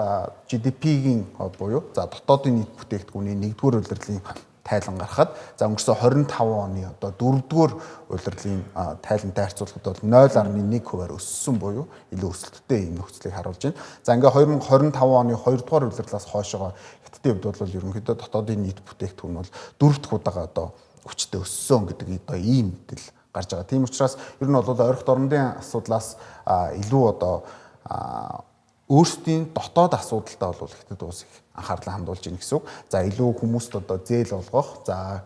[SPEAKER 3] GDP-ийн буюу за дотоодын нийт бүтээгдэхүүний 1-р улирлын тайлан гарахад за өнгөрсөн 25 оны одоо 4-р улирлын тайлантай харьцуулахад бол 0.1%-аар өссөн буюу илүү өсөлттэй ийм нөхцөлийг харуулж байна. За ингээ 2025 оны 2-р улирлаас хойшоо Хятадын хувьд бол ерөнхийдөө дотоодын нийт бүтээгдэхүүн бол 4 дахь удаага одоо хүчтэй өссөн гэдэг одоо ийм мэдээлэл гарч байгаа. Тийм учраас ер нь бол ойролцоогт орнодын асуудлаас илүү одоо өөрсдийн дотоод асуудалтай бол Хятад улс их анхаарлаа хандуулж ийн гэсэн үг. За илүү хүмүүст одоо зээл олгох, за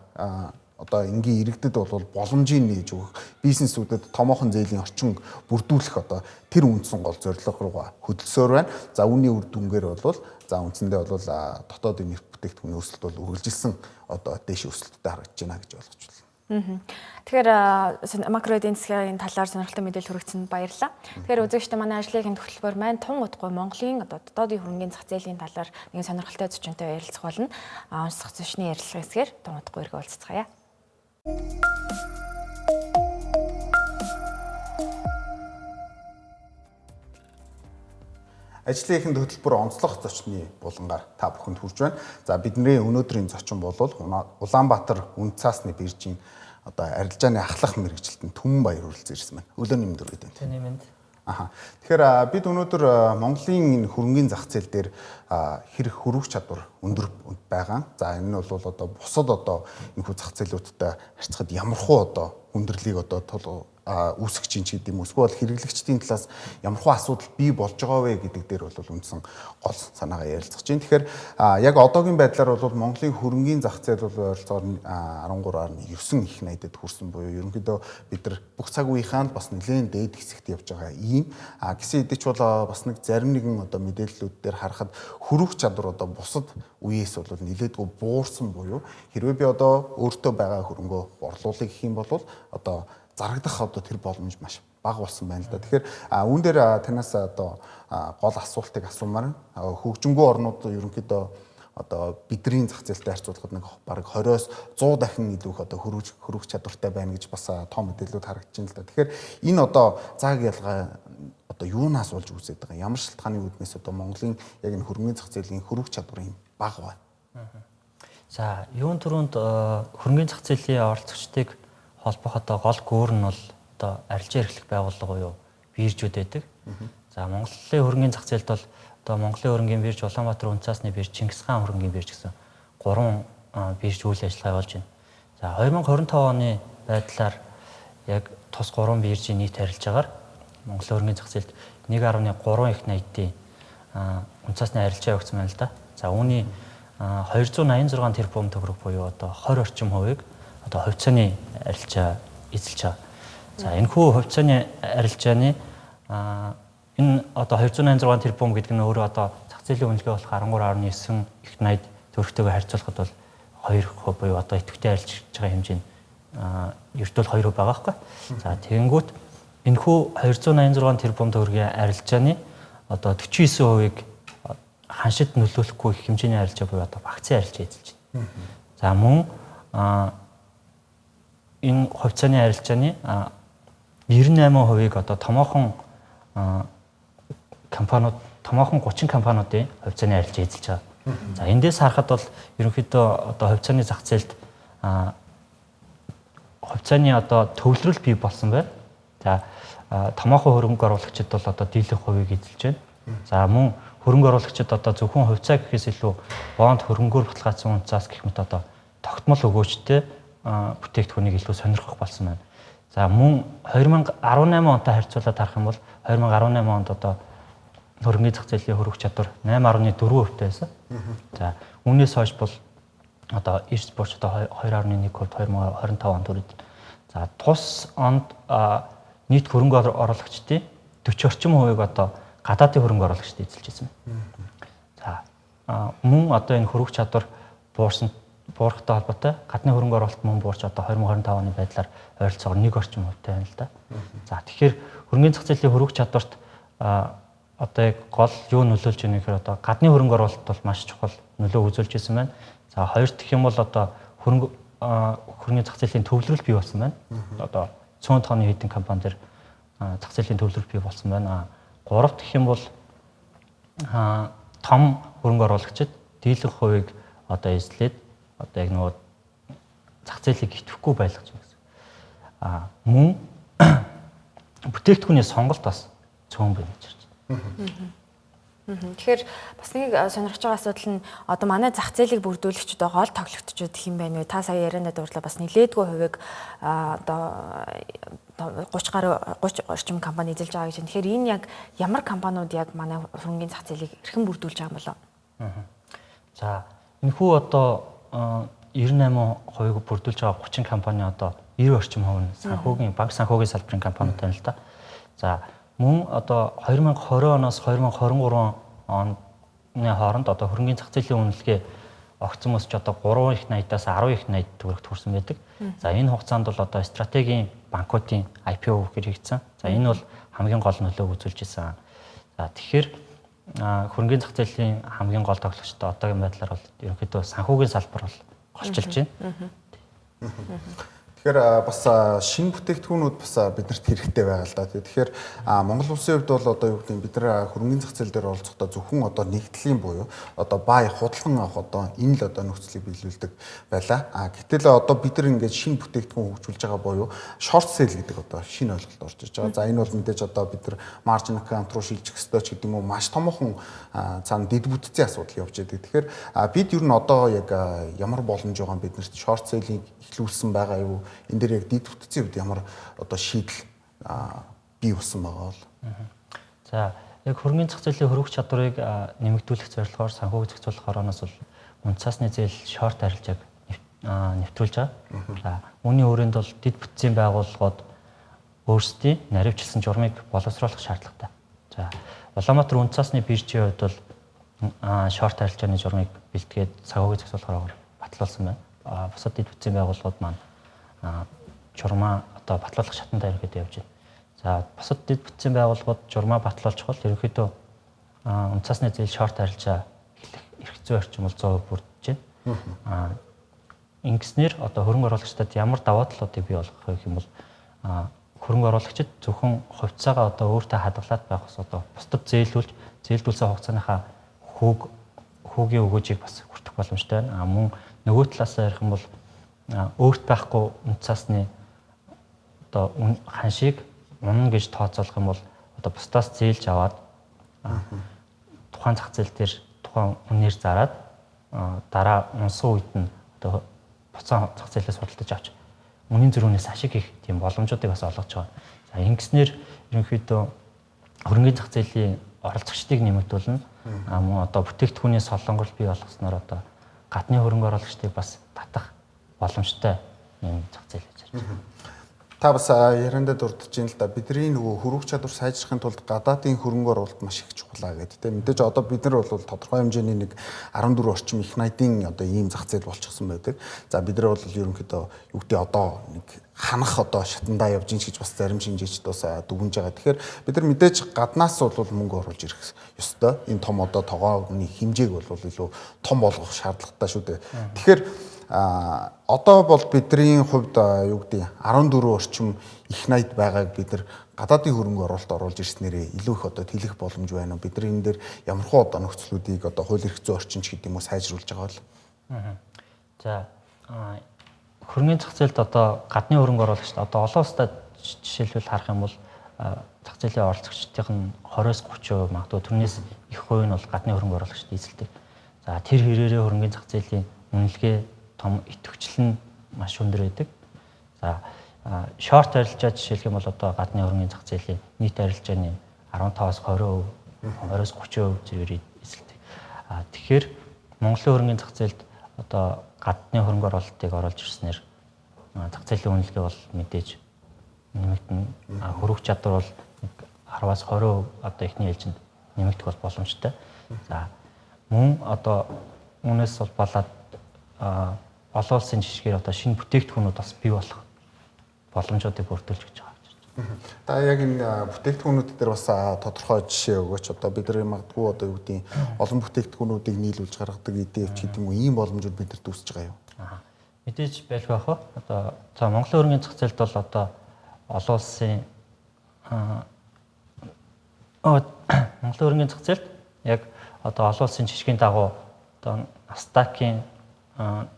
[SPEAKER 3] одоо энгийн иргэдэд бол боломжийг нээж өгөх, бизнесүүдэд томоохон зээлийн орчин бүрдүүлэх одоо тэр үндсэн гол зорилго руугаа хөдөлсөөр байна. За үүний үр дүнгээр бол за үндсэндээ бол дотоодын нэр бүтээгдэхүүний өсөлт бол үргэлжилсэн одоо дээш өсөлттэй харагдаж байна гэж ойлгож байна.
[SPEAKER 2] Тэгэхээр макро эдийн засгийн талаар сонирхолтой мэдээлэл хүргэсэнд баярлалаа. Тэгэхээр үзэгчдээ манай ажлын хөтөлбөр маань тун удахгүй Монголын одоо дотоодын хөрөнгөний зах зээлийн талаар нэгэн сонирхолтой зочинтой ярилцах болно. Онцлог зочны ярилцлага хэсгээр тун удахгүй иргэ уулзцгаая.
[SPEAKER 3] Ажлын эхэнд хөтөлбөр онцлог зочны булангаар та бүхэнд хүрж байна. За бидний өнөөдрийн зочин бол Улаанбаатар үнд цаасны биржийн одоо арилжааны ахлах мэргэжилтэн Түмэн Баяр хүрэлцэн ирсэн байна. Өглөөний мэнд хүргэдэг.
[SPEAKER 4] Таны мэнд.
[SPEAKER 3] Тэгэхээр бид өнөөдөр Монголын энэ хөрөнгөний зах зээл дээр хэрэг хөрвөх чадвар өндөр байгаа. За энэ нь бол одоо бусад одоо энэхүү зах зээлүүдтэй харьцахад ямархуу одоо хүндрэлийг одоо үүсгэж чинь ч гэдэг юм. Эсвэл хэрэглэгчдийн талаас ямархуу асуудал бий болж байгаа вэ гэдэг дээр бол үндсэн гол санаагаа ярилцах чинь. Тэгэхээр яг одоогийн байдлаар бол Монголын хөрөнгөний зах зээл бол ойролцоогоор 13.9 их найдад хүрсэн буюу ерөнхийдөө бид нар бүх цаг үеийнхаа бас нэлээд дээд хэсэгт явж байгаа ийм гисэн хэдий ч бол бас нэг зарим нэгэн одоо мэдээллүүд дээр харахад хөрвөх чадвар одоо бусад үеэс бол нэлээдгүй буурсан буюу хэрвээ би одоо өөртөө байгаа хөрөнгөө борлуулъя гэх юм бол одоо зарагдах одоо тэр боломж маш бага болсон байна л да. Тэгэхээр үүн дээр танаас одоо гол асуултыг асуумаар хөгжингүү орнууд ерөнхийдөө одоо бидний зах зээлтэй харьцуулахад нэг бараг 20-оос 100 дахин илүү их одоо хөрвөх чадвартай байна гэж бас том мэдээлэлүүд харагдаж байна л да. Тэгэхээр энэ одоо цаг ялгаа одоо юунаас болж үүсээд байгаа? Ямар шалтгааны үүднээс одоо Монголын яг энэ хөрөнгөний зах зээлийн хөрвөх чадвар юм бага байна?
[SPEAKER 4] За, юун түрүүнд хөрөнгөний зах зээлийн оролцогчдыг холбох одоо гол гүүр нь бол одоо арилжаа эрхлэх байгууллага буюу биржүүд байдаг. За Монголын хөрөнгөний зах зээлд бол одоо Монголын хөрөнгөний бирж, Улаанбаатар үнд цаасны бирж, Чингис хаан хөрөнгөний бирж гэсэн 3 бирж үйл ажиллагаа болж байна. За 2025 оны байдлаар яг тус 3 биржийн нийт арилжаагаар Монголын хөрөнгөний зах зээлд 1.3 их найдын үнд цаасны арилжаа өгсөн байна л да. За үүний 286 тэрбум төгрөг буюу одоо 20 орчим хувийг одоо хувьцааны арилжаа эзэлж байгаа. За энэхүү хувьцааны арилжааны энэ одоо 286 тэрбум гэдэг нь өөрөө одоо зах зээлийн үнэлгээ болох 13.9 их найд төгрөгтэйгээр харьцуулахад бол 2% буюу одоо идэвхтэй арилжж байгаа хэмжээ нь ердөө 2% байгаа байхгүй. За тэгэнгүүт энэхүү 286 тэрбум төгрөгийн арилжааны одоо 49%-ийг ханшид нөлөөлөхгүй их хэмжээний арилжаа буюу одоо багцын арилжаа эзэлж байна. За мөн энэ хувьцааны арилжааны 98%-ийг одоо томоохон компаниуд, томоохон 30 компаниудын хувьцааны арилжаа эзэлж байгаа. За эндээс харахад бол ерөнхийдөө одоо хувьцааны зах зээлд хувьцааны одоо төвлөрөл бий болсон байна. За томоохон хөрөнгө оруулагчид бол одоо дийлэнх хувийг эзэлж байна. За мөн хөрөнгө оруулагчид одоо зөвхөн хувьцаа гэхээс илүү бонд хөрөнгөөр баталгаажсан үнцаас гэх мэт одоо тогтмол өгөөжтэй бүтээгдэхүүнийг илүү сонирхох болсон байна. За мөн 2018 онтой харьцуулаад харах юм бол 2018 онд одоо хөрөнгөний зах зээлийн хөрвөх чадвар 8.4% байсан. За үүнээс хойш бол одоо эрс борч одоо 2.1% 2025 онд хүрээд. За тус онд нийт хөрөнгө оруулагчдын 40 орчим хувийг одоо гадаадын хөрөнгө оруулагчид эзэлж байсан байна. За мөн одоо энэ хөрвөх чадвар буурахтай холбоотой гадны хөрөнгө оруулалт мөн буурч одоо 2025 оны байдлаар ойролцоогоор 1 орчим хувьтай байна л да. За тэгэхээр хөрөнгөний зах зээлийн хөрвөх чадварт одоо яг гол юу нөлөөлж байгаа гэхээр одоо гадны хөрөнгө оруулалт бол маш чухал нөлөө үзүүлж ирсэн байна. За хоёр дахь юм бол одоо хөрөнгөний зах зээлийн төвлөрөл бий болсон байна. Одоо цөөн тооны хэдэн компани дээр зах зээлийн төвлөрөл бий болсон байна. Гурав дахь юм бол том хөрөнгө оруулагчид дийлэнх хувийг одоо эзлээд одоо яг нөгөө зах зээлийг идэвхгүй байлгаж байна гэсэн. Мөн бүтээгдэхүүний сонголт бас цөөн байна гэж харж байна.
[SPEAKER 2] Тэгэхээр бас нэг сонирхож байгаа асуудал нь одоо манай зах зээлийг бүрдүүлэгчд гол тоглогчдод хэм байна вэ? Та сая ярианаа дурдлаа бас нэлээдгүй хувийг одоо 30 орчим компани эзэлж байгаа гэж байна. Тэгэхээр энэ яг ямар компаниуд яг манай хөрөнгөний зах зээлийг эрхэн бүрдүүлж байгаа юм болов?
[SPEAKER 4] За энэхүү одоо 98% бүрдүүлж байгаа 30 компани одоо 90 орчим хувь нь санхүүгийн банк санхүүгийн салбарын компаниуд байна л да. За мөн одоо 2020 оноос 2023 оны хооронд одоо хөрөнгөний зах зээлийн үнэлгээ огцон өсч одоо 3 их 80-аас 10 их 80 төгрөгт хүрсэн байдаг. За энэ хугацаанд бол одоо стратегийн банкуудын IPO хэрэгжсэн. За энэ бол хамгийн гол нөлөөг үзүүлж исэн. За тэгэхээр хөрөнгөний зах зээлийн хамгийн гол тоглогчтой одоогийн байдлаар бол ерөнхийдөө санхүүгийн салбар бол голчилж байна.
[SPEAKER 3] Тэгэхээр бас шинэ бүтээгдэхүүнүүд бас биднэрт хэрэгтэй байгаа л да. Тэгэхээр Монгол улсын хувьд бол одоо юу гэдэг нь бид нар хөрөнгөний зах зээл дээр оролцохдоо зөвхөн одоо нэгдлийн буюу одоо бай худалдан авах одоо энэ л одоо нөхцөлийг биелүүлдэг байлаа. Гэтэл одоо бид нар ингээд шинэ бүтээгдэхүүн хөгжүүлж байгаа буюу short sale гэдэг одоо шинэ ойлголт орж иж байгаа. За энэ бол мэдээж одоо бид нар margin account руу шилжих ёстой ч гэдэг юм уу маш томоохон цаана дэд бүтцийн асуудал явж байдаг. Тэгэхээр бид ер нь одоо яг ямар боломж байгаа биднэрт short sale-ийг эхлүүлсэн байгаа юу? Энд дээр яг дэд бүтцийн үед ямар одоо шийдэл бий болсон байгаа бол.
[SPEAKER 4] За яг хөрөнгөний зах зээлийн хөрвөх чадварыг нэмэгдүүлэх зорилгоор санхүүг зохицуулах орооноос бол үн цасны зээл шорт арилжааг нэвтрүүлж байгаа. За үүний өрөөнд бол дэд бүтцийн байгууллагууд өөрсдийн наривчлсан журмыг боловсруулах шаардлагатай. За Улаанбаатар үн цасны биржийн хувьд бол шорт арилжааны журмыг бэлтгээд санхүүг зохицуулахаар батлуулсан байна. Бусад дэд бүтцийн байгууллагууд маань журмаа одоо батлуулах шатанд ерөөдөө явж байна. За бусад дэд бүтцийн байгууллагууд журмаа батлуулчих бол ерөнхийдөө үн цасны зээл шорт арилжаа эрх зүйн орчин бол 100% бүрдэж байна. Ингэснээр одоо хөрөнгө оруулагчдад ямар даваа талуудыг бий болгох вэ гэх юм бол хөрөнгө оруулагчид зөвхөн хувьцаагаа одоо өөртөө хадгалаад байх ус одоо бусдад зээлдүүлсэн хугацааныхаа хүүгийн өгөөжийг бас хүртэх боломжтой байна. Мөн нөгөө талаасаа ярих юм бол өөрт байхгүй үн цасны одоо ханшийг унна гэж тооцоолох юм бол одоо бусдаас зээлж аваад тухайн зах зээл дээр тухайн үнээр зараад дараа унсан үед нь одоо буцаан зах зээлээс худалдаж авч үнийн зөрүүнээс ашиг хийх тийм боломжуудыг бас олгож байгаа. За ингэснээр ерөнхийдөө хөрөнгөний зах зээлийн оролцогчдыг нэмэгдүүлнэ. Мөн одоо бүтээгдэхүүний солонгорл бий болгосноор одоо гадны хөрөнгө оруулагчдыг бас татах боломжтой юм зах зээл гэж байна.
[SPEAKER 3] Та бас яриандаа дурдж байна л да. Бидний нөгөө хөрвөх чадвар сайжрахын тулд гадаадын хөрөнгө оруулалт маш их чухал гэдэг тийм. Мэдээж одоо бид нар бол тодорхой хэмжээний нэг 14 орчим их найдын одоо ийм зах зээл болчихсон байдаг. За бид нар бол ерөнхийдөө юу гэдэг одоо нэг ханах одоо шатандаа явж ин гэж бас зарим шинжээчд бас дүгнж байгаа. Тэгэхээр бид нар мэдээж гаднаас бол мөнгө оруулж ирэх ёстой. Энэ том одоо тогооны хэмжээг бол илүү том болгох шаардлагатай шүү дээ. Тэгэхээр одоо бол бидний хувьд юу гэдэг 14 орчим их найд байгааг бид нар гадаадын хөрөнгө оруулалт оруулж ирснээрээ илүү их одоо тэлэх боломж байна уу? Бид нар энэ дээр ямархуу одоо нөхцлүүдийг одоо хууль эрх зүйн орчинч гэдэг юм уу сайжруулж байгаа бол.
[SPEAKER 4] За хөрөнгөний зах зээлд одоо гадны хөрөнгө оруулагчид одоо олон улсад жишээлбэл харах юм бол зах зээлийн оролцогчдын 20-30% магадгүй тэрнээс их хувь нь бол гадны хөрөнгө оруулагчид эзэлдэг. За тэр хэрээрээ хөрөнгөний зах зээлийн үнэлгээ том идэвхжил нь маш өндөр байдаг. За шорт арилжаа жишээлх юм бол одоо гадны хөрөнгөний зах зээлийн нийт арилжааны 15-аас 20%, 20-аас 30% зэргээр эзэлдэг. Тэгэхээр Монголын хөрөнгөний зах зээлд одоо гадны хөрөнгө оруулалтыг оруулж ирснээр зах зээлийн үнэлгээ бол мэдээж нэмэгдэнэ. Хөрвөх чадвар бол 10-аас 20% одоо эхний ээлжинд нэмэгдэх бол боломжтой. За мөн одоо үүнээс бол болоод олон улсын жишгээр одоо шинэ бүтээгдэхүүнүүд бас бий болох боломжуудыг бүрдүүлж гэж байгаа.
[SPEAKER 3] Та яг энэ бүтээгдэхүүнүүд дээр бас тодорхой жишээ өгөөч. Одоо бид нар магадгүй одоо юу гэдэг олон бүтээгдэхүүнүүдийг нийлүүлж гаргадаг идеевч гэдэг юм уу ийм боломжууд бидэрт үүсэж байгаа юу?
[SPEAKER 4] Мэдээж байх байх. Одоо за Монголын хөрөнгөний зах зээлд бол одоо олон улсын Монголын хөрөнгөний зах зээлд яг одоо олон улсын жишгийн дагуу одоо Nasdaq-ийн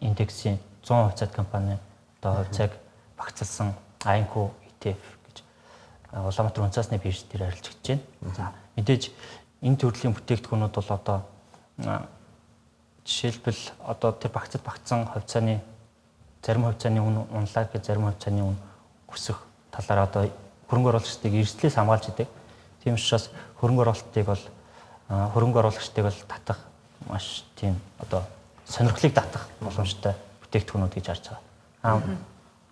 [SPEAKER 4] индексийн 100% цад компани одоо хувьцааг багцлсан INCO ETF гэж Улаанбаатар үн цасны бирж дээр арилжагдж байна. За мэдээж энэ төрлийн бүтээгдэхүүнүүд бол одоо жишээлбэл одоо тэр багцсан хувьцааны зарим хувьцааны үн унлаа гэх зарим хувьцааны үн өсөх талаар одоо хөрөнгө оруулагчдыг эрсдлээс хамгаалж идэг. Тийм учраас хөрөнгө оруулагчдыг бол татах маш тийм одоо сонирхлыг татах боломжтой бүтээгдэхүүнүүд гэж харж байгаа.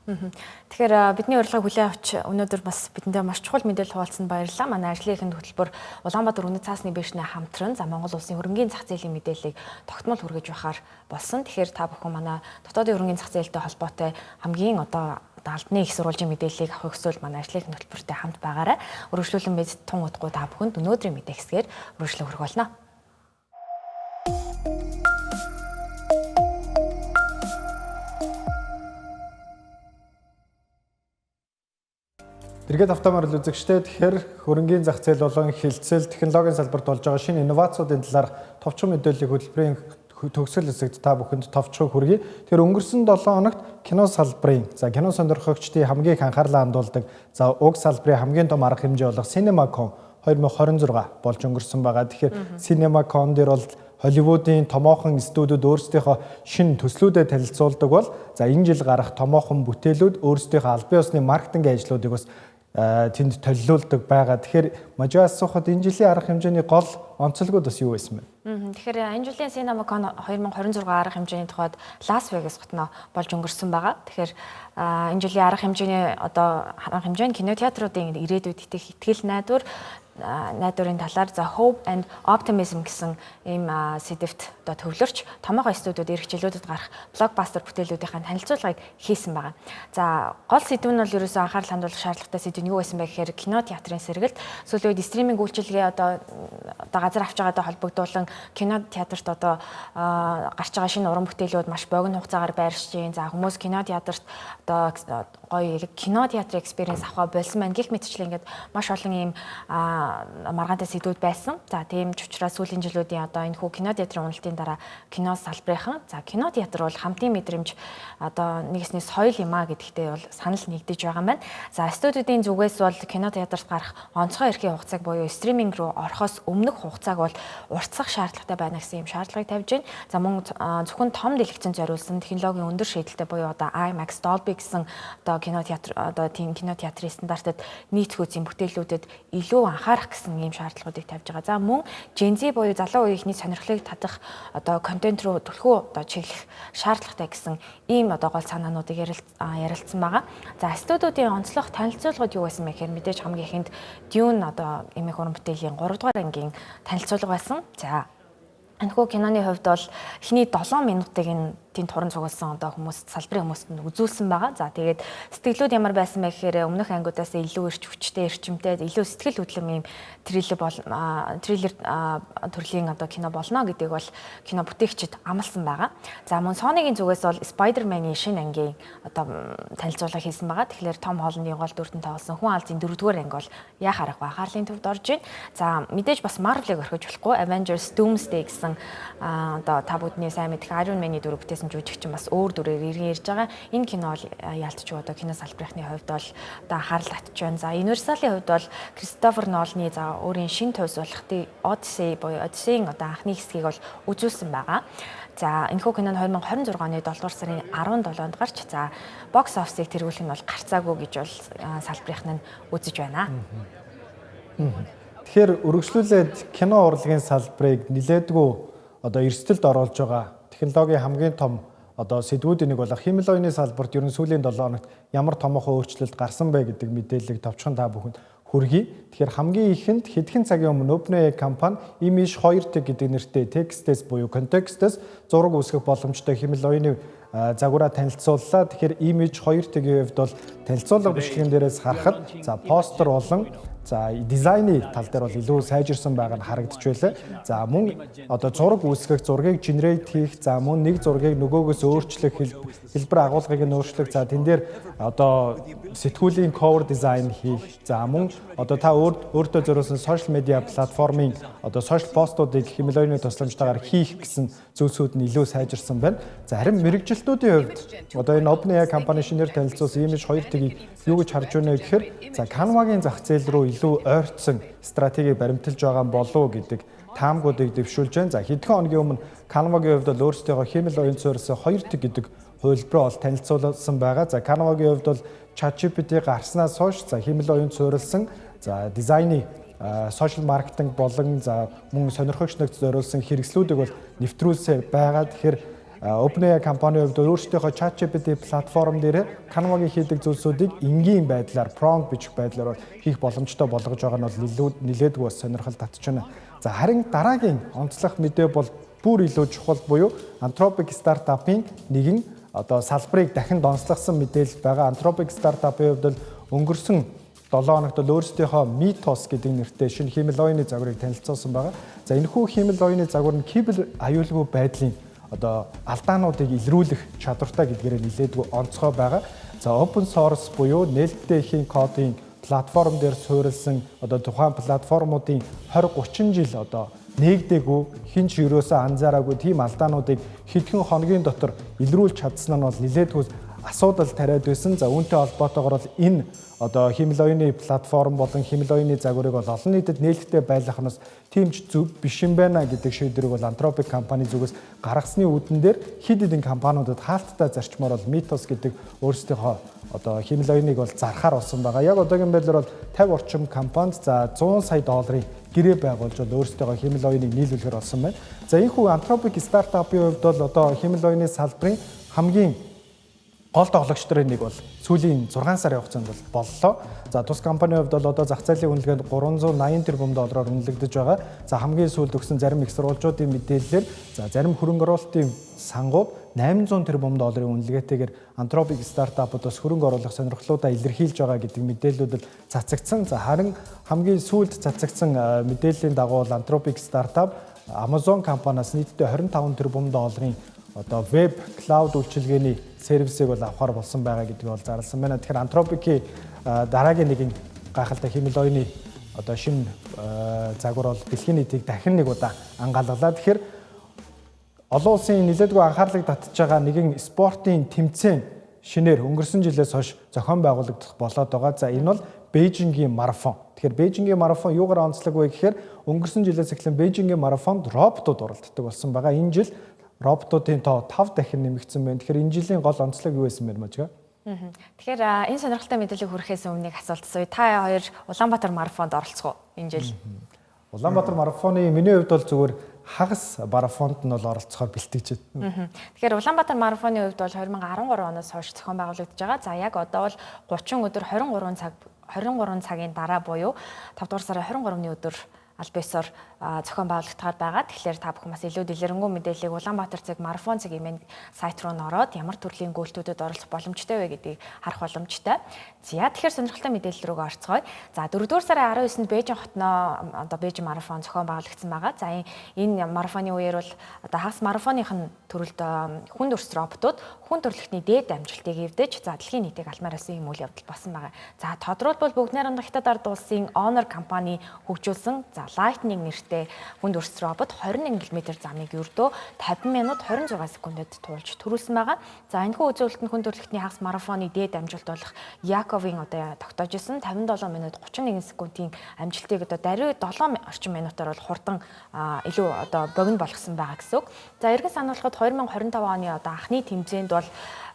[SPEAKER 2] Тэгэхээр бидний урилгыг хүлээн авч өнөөдөр бас бидэндээ маш чухал мэдээлэл хуваалцсанд баярлалаа. Манай ажлын эхэнд хөтөлбөр Улаанбаатар үнэт цаасны бэшний хамтран за Монгол улсын хөрөнгийн зах зээлийн мэдээллийг тогтмол хүргэж байхаар болсон. Тэгэхээр та бүхэн манай дотоодын хөрөнгийн зах зээлтэй холбоотой хамгийн одоо албаны их сурвалжийн мэдээллийг авах хүсвэл манай ажлын эхэнд хөтөлбөртэй хамт байгаарай. Өргөжлүүлэн мэд тун утгагүй та бүхэнд өнөөдрийн мэдээ хэсгээр өргөжлөө хүргэх болно.
[SPEAKER 1] Эргээд автомобиль үзэгчтэй тэгэхээр хөрөнгийн зах зээл болон хилцэл технологийн салбарт болж байгаа шинэ инновацуудын талаар товчхон мэдээллийг хөтөлбөрийн төгсгөл хэсэгт та бүхэнд товчхон хүргэе. Тэгэхээр өнгөрсөн 7 хоногт кино салбарын кино сонирхогчдын хамгийн их анхаарлаа хандуулдаг уг салбарын хамгийн том арга хэмжээ болох CinemaCon 2026 болж өнгөрсөн байгаа. Тэгэхээр CinemaCon дээр бол Холливуудын томоохон студиуд өөрсдийнхөө шинэ төслүүдэд танилцуулдаг бол энэ жил гарах томоохон бүтээлүүд өөрсдийнхөө албан ёсны маркетинг ажлуудыг бас тэнд төлөвлөлдөг байгаа. Тэгэхээр мажаа асуухад энэ жилийн арга хэмжээний гол онцлогуд бас юу байсан бэ?
[SPEAKER 2] Тэгэхээр энэ жилийн CinemaCon 2026 арга хэмжээний тухайд Лас Вегас хотноо болж өнгөрсөн байгаа. Тэгэхээр энэ жилийн арга хэмжээний арга хэмжээ нь кинотеатруудын ирээдүйд итгэл найдварын талаар Hope and Optimism гэсэн ийм сэдэвт төвлөрч томоохон студиуд эх жилүүдэд гарах блокбастер бүтээлүүдийн танилцуулгыг хийсэн байгаа. За гол сэдв нь бол ерөөсөө анхаарал хандуулах шаардлагатай сэдв нь юу байсан бэ гэхээр кино театрын сэргэлт сүүлийн үед стриминг үйлчилгээ одоо газар авч байгаатай холбогдуулан кино театрт одоо гарч байгаа шинэ уран бүтээлүүд маш богино хугацаагаар байршиж байна. За хүмүүс кино театрт одоо гоё кино театрын экспириенс авах болсон байна. Гэх мэтчлэн ингээд маш олон ийм маргаантай сэдвүүд байсан. За тийм ч учраас сүүлийн жилүүдийн одоо энэ хүү кино театрын уналтын дараа кино салбарынхан кино театр бол хамтын мэдрэмж одоо нэгэснээс соёл юм а гэдэгтээ бол санал нэгдэж байгаа юм байна. За студиудын зүгээс бол кино театрт гарах онцгой эрхийн хугацааг буюу стриминг руу орохоос өмнөх хугацааг бол уртсах шаардлагатай байна гэсэн юм шаардлагыг тавьж байна. За мөн зөвхөн том дэлгэцэн зориулсан технологийн өндөр шийдэлтэй буюу одоо IMAX Dolby гэсэн одоо кино театр одоо тийм кино театрын стандартад нийцэх үзийн бүтээлүүдэд илүү анхаарах гэсэн ийм шаардлагуудыг тавьж байгаа. За мөн Gen Z буюу залуу үеийнхний сонирхлыг татах одоо контент руу түлхүү одоо чиглэх шаардлагатай гэсэн ийм одоо гол санаануудыг ярилцсан байгаа. За студиудын онцлог танилцуулгууд юу байсан бэ гэхээр мэдээж хамгийн ихэнд Dune одоо эмээх уран бүтээлийн 3 дугаар ангийн танилцуулга байсан. За энэхүү киноны хувьд бол эхний 7 минутыг тийм туран цугласан одоо салбарын хүмүүст нь үзүүлсэн байгаа. За тэгээд сэтгэлүүд ямар байсан бэ гэхээр өмнөх ангиудаас илүү эрч хүчтэй, эрчимтэй, илүү сэтгэл хөдлөм юм триллер төрлийн одоо кино болно гэдгийг бол кино бүтээгчид амласан байгаа. За мөн Sony-гийн зүгээс бол Spider-Man-ийн шинэ ангийн одоо танилцуулга хийсэн байгаа. Тэгэхээр Том Холландын гол дүртэн тоглосон Хүн алзын 4-р анги бол яа харахгүй анхаарлын төвд орж байна. За мэдээж бас Marvel-ыг орхиж болохгүй. Avengers Doomsday гэсэн одоо та бүдний сайн мэдэх Iron Man-ийн дүр бүтээсэн жүжигч бас өөр дүрээр иргэн ирж байгаа. Энэ кино бол ялцчих одоо кино салбарынхны хувьд бол одоо анхаарал татж байна. За Universal-ийн хувьд бол Кристофер Нолны за өөрийн шинэ төвс болох Odyssey буюу Odyssey-ийн одоо анхны хэсгийг бол үзүүлсэн байгаа. За энэхүү кино нь 2026 оны 7 дугаар сарын 17-нд гарч за бокс офисыг тэргүүлэх нь бол гарцаагүй гэж бол салбарынхан нь үзэж байна.
[SPEAKER 1] Тэгэхээр үргэлжлүүлээд кино урлагийн салбарыг нэлээдгүй одоо эрсдэлд оруулж байгаа технологийн хамгийн том одоо сэдвүүдийн нэг болох химэл оюуны салбарт ерөн сүүлийн 7 хоногт ямар томоохон өөрчлөлт гарсан бэ гэдэг мэдээллийг товчхон та бүхэнд хүргэе. Тэгэхээр хамгийн ихэнд хэдхэн цагийн өмнө OpenAI компани Image 2Tech гэдэг нэртэй текстээс буюу контекстээс зураг үүсгэх боломжтой химэл оюуны загвараа танилцууллаа. Тэгэхээр Image 2Tech-ийн хувьд бол танилцуулга бичлэгэн дээрээс харахад за постэр болон за дизайны тал дээр бол илүү сайжирсан байгаа нь харагдаж байлаа. За мөн одоо зураг үүсгэх, зургийг генерейт хийх, за мөн нэг зургийг нөгөөгөөс өөрчлөх, хэлбэр агуулгыг нь өөрчлөх, за тэн дээр одоо сэтгүүлийн cover design хийх, за мөн одоо та өөртөө зориулсан social media платформын одоо social постуудыг химэл оюуны тусламжтайгаар хийх гэсэн зүйлсүүд нь илүү сайжирсан байна. За харин мэрэгжилтүүдийн хувьд одоо энэ OpenAI компани шинээр танилцуулсан Image 2-ыг юу гэж харж байна гэхээр за Canva-гийн зах зээл рүү илүү ойртсон стратеги баримталж байгаа болов гэдэг таамгуудыг дэвшүүлж байна. За хэдхэн хоногийн өмнө Canva-гийн хувьд бол өөрсдийнхөө хэмэл оюун суурьсан 2 тэг гэдэг хувилбараа бол танилцуулсан байгаа. За Canva-гийн хувьд бол ChatGPT гарснаас хойш за хэмэл оюун суурилсан за дизайны сошиал маркетинг болон за мөн сонирхогч нэгт зориулсан хэрэгслүүдийг бол нэвтрүүлсээр байгаа. Тэгэхээр OpenAI компани хувьд өөрсдийнхөө ChatGPT платформ дээр Canva-гийн хийдэг зүйлсүүдийг энгийн байдлаар prompt бичих байдлаар хийх боломжтой болгож байгаа нь бол нэлээдгүй бас сонирхол татж байна. За харин дараагийн онцлог мэдээ бол бүр илүү чухал буюу Anthropic стартапын нэгэн одоо салбарыг дахин донслогсон мэдээлэл байгаа. Anthropic стартапын хувьд бол өнгөрсөн 7 хоногт өөрсдийнхөө Mythos гэдэг нэртэй шинэ хэмэл оюуны загварыг танилцуулсан байгаа. За энэхүү хэмэл оюуны загвар нь кибер аюулгүй байдлын одоо алдаануудыг илрүүлэх чадвартай гэдгээр нэлээдгүй онцгой байгаа. За open source буюу нээлттэй эхийн кодын платформ дээр суурилсан одоо тухайн платформуудын 20-30 жил одоо нээгдээгүй хин ч юусоо анзаараагүй тийм алдаануудыг хэдхэн хоногийн дотор илрүүлж чадсан нь бол нэлээдгүй асуудал тариад байсан. За үүнтэй холбоотойгоор бол энэ одоо хэмэл оюуны платформ болон хэмэл оюуны загварыг бол олон нийтэд нээлттэй байлгах нь тийм ч зөв биш юм байна гэдэг шийдвэрийг бол Anthropic компани зүгээс гаргасны үүдэн дээр хэд хэдэн компаниудад хаалттай зарчмаар бол Mythos гэдэг өөрсдийнхөө одоо хэмэл оюуныг бол зархаар болсон байгаа. Яг одоогийн байдлаар бол 50 орчим компанид за 100 сая долларын гэрээ байгуулж бол өөрсдийнхөө хэмэл оюуныг нийлүүлэхээр болсон байна. За энэхүү Anthropic стартапын хувьд бол одоо хэмэл оюуны салбарын хамгийн гол тоглогчдын нэг бол сүүлийн 6 сарын хугацаанд бол боллоо. За тус компанийн хувьд бол одоо зах зээлийн үнэлгээнд 380 тэрбум доллараар үнэлэгдэж байгаа. За хамгийн сүүлд өгсөн зарим их сурвалжуудын мэдээллээр за зарим хөрөнгө оруулалтын сангууд 800 тэрбум долларын үнэлгээтэйгээр Anthropic стартапуудаас хөрөнгө оруулах сонирхлуудаа илэрхийлж байгаа гэдэг мэдээллүүд цацагдсан. За харин хамгийн сүүлд цацагдсан мэдээллийн дагуу Anthropic стартап Amazon компаниас нийтдээ 25 тэрбум долларын одоо веб клауд үйлчилгээний сервисийг бол авахар болсон байгаа гэдгийг бол зарласан байна. Тэгэхээр Anthropic-ийн дараагийн нэгэн гайхалтай хэмэл оюуны одоо шинэ загвар бол дэлхийн нийтийг дахин нэг удаа ангаалгалаа. Тэгэхээр олон улсын нэлээдгүй анхаарлыг татж байгаа нэгэн спортын тэмцээн шинээр өнгөрсөн жилээс хойш зохион байгуулагдах болоод байгаа. За энэ бол Бээжингийн марафон. Тэгэхээр Бээжингийн марафон юугаар онцлог вэ гэхээр өнгөрсөн жилээс эхлэн Бээжингийн марафонд роботууд оролцдог болсон байгаа. Энэ жил роботуудын тоо 5 дахин нэмэгдсэн байна. Тэгэхээр энэ жилийн гол онцлог юу байсан бэ Можга?
[SPEAKER 2] Тэгэхээр энэ сонирхолтой мэдээллийг хүрэхээс өмнө нэг асуулт асууя. Та хоёр Улаанбаатар марафонд оролцох уу энэ жил?
[SPEAKER 1] Улаанбаатар марафоны миний хувьд бол зүгээр хагас марафонд нь бол оролцохоор бэлтгэж байна.
[SPEAKER 2] Тэгэхээр Улаанбаатар марафоны хувьд бол 2013 оноос хойш зохион байгуулагдаж байгаа. За яг одоо бол 30 өдөр 23 цагийн дараа буюу 5 дугаар сарын 23-ны өдөр аль биесээр зохион байгуулагдахаар байгаа. Тэгэхээр та бүхэн бас илүү дэлгэрэнгүй мэдээллийг Улаанбаатар цэг марафон цэг имэн сайт руу нороод ямар төрлийн гүйлтүүдэд оролцох боломжтой вэ гэдгийг харах боломжтой. За тэгэхээр сонирхолтой мэдээлэл рүү орцгоё. За 4-р сарын 19-нд Бээжин хотноо одоо Бээжин марафон зохион байгуулагдсан байгаа. За энэ марафоны үеэр бол одоо хагас марафоныхын төрөлд хүнд өрс роботууд хүн төрөлхтний дээд амжилтыг эвдэж за дэлхийн нийтийг алмаар байсан юм үйл явдал болсон байгаа. За тодорхойлбол бүгд найрамдах Хятад ард улсын Honor компани хөгжүүлсэн за Lightning нэртэй хүнд өрс робот 21 км замыг ердөө 50 минут 26 секундэд туулж төрүүлсэн байгаа. За энэхүү үзүүлэлтэнд хүн төрөлхтний хагас марафоны дээд амжилт болох Яковын одоо тогтоож исэн 57 минут 31 секундын амжилтыг одоо даруй 7 орчим минутаар бол хурдан илүү одоо богино болгосон байгаа гэсэн үг. За эргэн сануулгад 2025 оны одоо анхны тэмцээнд бол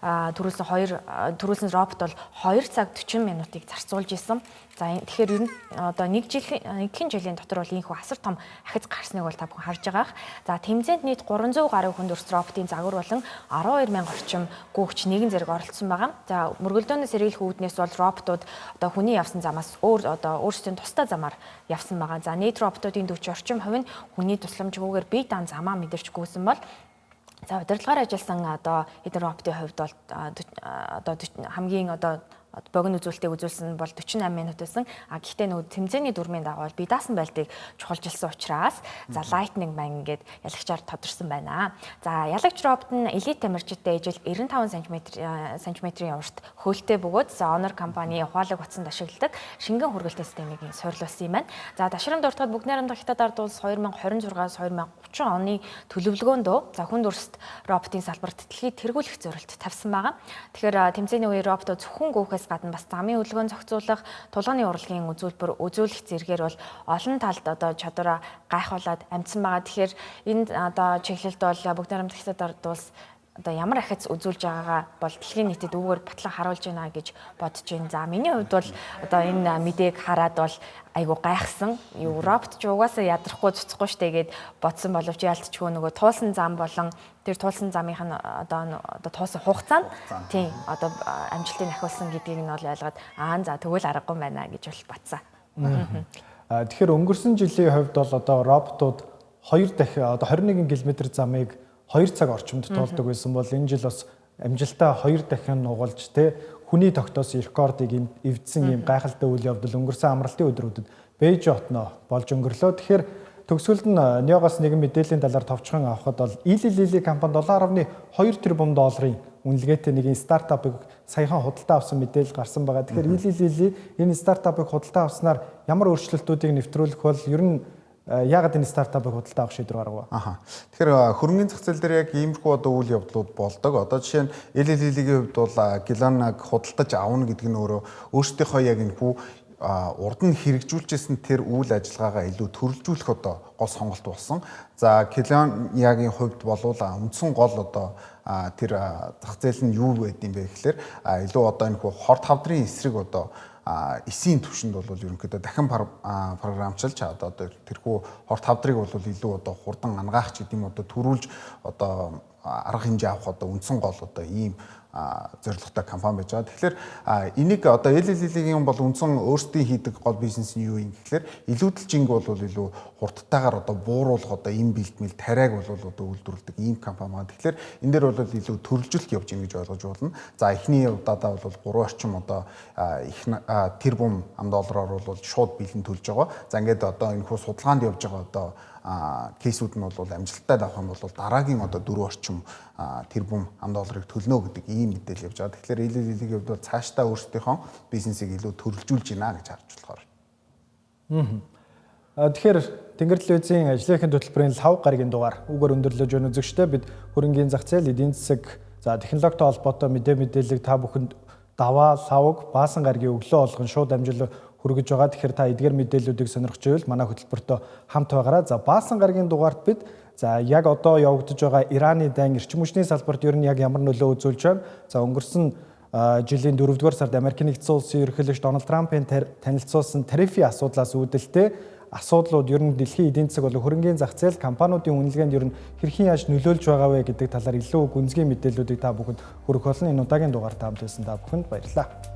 [SPEAKER 2] төрүүлсэн робот бол 2 цаг 40 минутыг зарцуулж исэн. За тэгэхээр ер нь одоо нэг жилийн дотор бол ийхүү асар том ахиц гарсныг бол та бүхэн харж байгаах. За тэмцээнд нийт 300 гаруй хүнд өрс роботын загвар болон 12,000 орчим гүйгч нэгэн зэрэг оролцсон байгаа. За мөргөлдөөнөөс сэргийлэх үүднээс бол роботууд одоо хүний явсан замаас өөрсдийн тусдаа замаар явсан байгаа. За нийт роботуудын 40 орчим хувь нь хүний тусламжгүйгээр бие даан замаа мэдэрч гүйсэн бол за удирдлагаар ажилласан одоо эдгээр роботын хувьд бол одоо хамгийн одоо богино үзүүлэлтийг үзүүлсэн бол 48 минут байсан. Гэхдээ нөгөө тэмцээний дүрмийн дагуу би даасан байлтыг чухалжилсан учраас за Lightning маань ингээд ялагчаар тодорсон байна. За ялагч робот нь элит тамирчидтай ижил 95 см-ийн урт хөөлтэй бөгөөд за Honor компани ухаалаг утсанд ашигладаг шингэн хүргэлтийн системийг суйрлуулсан юм байна. За ташрамд дуртахад бүгд найрамдах Хятад ард улс 2026-аас 2030 оны төлөвлөгөөндөө за хүнд өрст роботын салбарт дэлхийд тэргүүлэх зорилт тавьсан байгаа. Тэгэхээр тэмцээний үеэр роботоо зөвхөн гүйхээс хангалтаас гадна бас замын хөдөлгөөн зохицуулах, тулганы урлагийн үзүүлэх зэрэгээр бол олон талд одоо чадвараа гайхуулаад амжсан байгаа. Тэгэхээр энэ одоо чиглэлд бол бүгд найрамдагчдад ордуулс одоо ямар ахиц үзүүлж байгаагаа бол дэлхийн нийтэд үүгээр батлан харуулж байна гэж бодож байна. За миний хувьд бол одоо энэ мэдээг хараад бол айгу гайхсан. Европт ч угаасаа ядрахгүй цуцхгүй штэ гэд бодсон боловч яалтчгүй нөгөө туулсан зам болон тэр туулсан замынх нь одоо туулсан хугацаанд тийм одоо амжилтыг ахиулсан гэдгийг нь бол ойлгоод за тэгвэл аргагүй байна гэж бол батсан.
[SPEAKER 1] Тэгэхээр өнгөрсөн жилийн хувьд бол одоо роботууд 2 дахин одоо 21 км замыг 2 цаг орчимд тоолдог байсан бол энэ жил бас амжилтаа 2 дахин нугалж хүний тогтоосон рекордыг эвдсэн ийм гайхалтай үйл явдал өнгөрсөн амралтын өдрүүдэд Бээжин хотноо болж өнгөрлөө. Тэгэхээр төгсгөлд нь Неогоос нэгэн мэдээллийн талаар товчхон авахад бол Eli Lilly компани 7.2 тэрбум долларын үнэлгээтэй нэгэн стартапыг саяхан худалдаа авсан мэдээлэл гарсан байгаа. Тэгэхээр Eli Lilly энэ стартапыг худалдаа авснаар ямар өөрчлөлтүүдийг нэвтрүүлэх бол ер нь яагаад энэ стартапыг худалдаа авах шийдвэр гаргав?
[SPEAKER 3] Тэгэхээр хөрөнгөний зах зээл дээр яг иймэрхүү одоо үйл явдлууд болдог. Одоо жишээ нь Eli Lilly-гийн хувьд бол Gilana-г худалдаж авна гэдэг нь өөрсдийнхөө яг энэ хүү урд нь хэрэгжүүлжсэн тэр үйл ажиллагаагаа илүү төрөлжүүлэх одоо гол сонголт болсон. За Gilana-гийн хувьд бол үндсэн гол одоо тэр зах зээл нь юу байд юм бэ гэхээр илүү одоо энэ хүү хорт хавдрын эсрэг одоо эсийн түвшинд бол ерөнхийдөө дахин програмчилж одоо тэрхүү хорт хавдрыг бол илүү одоо хурдан ангаах ч гэдэм одоо төрүүлж одоо арга хэмжээ авах одоо үндсэн гол одоо ийм зорилготой компани байж байгаа. Тэгэхээр энийг одоо Eli Lilly-гийн бол үндсэн өөрсдийн хийдэг гол бизнес нь юу юм гэхээр илүүдэлжинг бол илүү хурдтайгаар одоо бууруулах одоо ийм бэлтмэл тариаг бол одоо үйлдвэрлэдэг ийм компани байна. Тэгэхээр энэ дээр бол илүү төрөлжүүлэлт явж байна гэж ойлгож байна. За эхний удаадаа бол 3 орчим одоо их тэрбум $, бол шууд бэлэн төлж байгаа. За ингээд одоо энэ хүү судалгаанд явж байгаа одоо кейсүүд нь бол амжилттай давах юм бол дараагийн одоо 4 орчим тэрбум $-ыг төлнө гэдэг ийм мэдээлэл явж байгаа. Тэгэхээр Eli Lilly-гийн хувьд цаашдаа өөрсдийнхөө бизнесийг илүү төрөлжүүлж байна гэж харж болохоор.
[SPEAKER 1] Тэгэхээр Тэнгэр телевизийн ажлынхын хөтөлбөрийн 5 гарагийн дугаар үгээр өндөрлөж өгнө үзэгчтэй бид хөрөнгийн зах зээл, эдийн засаг, технологитой холбоотой мэдээллийг та бүхэнд даваа, лавг, баасан гарагийн өглөө болгон шууд амжилт хүргэж байгаа. Тэгэхээр та эдгээр мэдээллүүдийг сонирхож байвал манай хөтөлбөртөө хамт байгаарай. За баасан гарагийн дугаарт бид яг одоо явагдаж байгаа Ираны дайн эрчим хүчний салбарт ер нь яг ямар нөлөө үзүүлж байна. За өнгөрсөн жилийн 4-р сард Америкийн нэгдсэн улсын ерөнхийлөгч Дональд Трампын танилцуулсан тарифын асуудлаас үүдэлтэй асуудлууд ер нь дэлхийн эдийн засаг болон хөрөнгийн зах зээл компаниудын үнэлгээнд ер нь хэрхэн яаж нөлөөлж байгаа вэ гэдэг талаар илүү гүнзгий мэдээллүүдийг та бүхэнд хүргэх болно. Энэ удаагийн дугаар та хамт байсан та бүхэнд баярлалаа.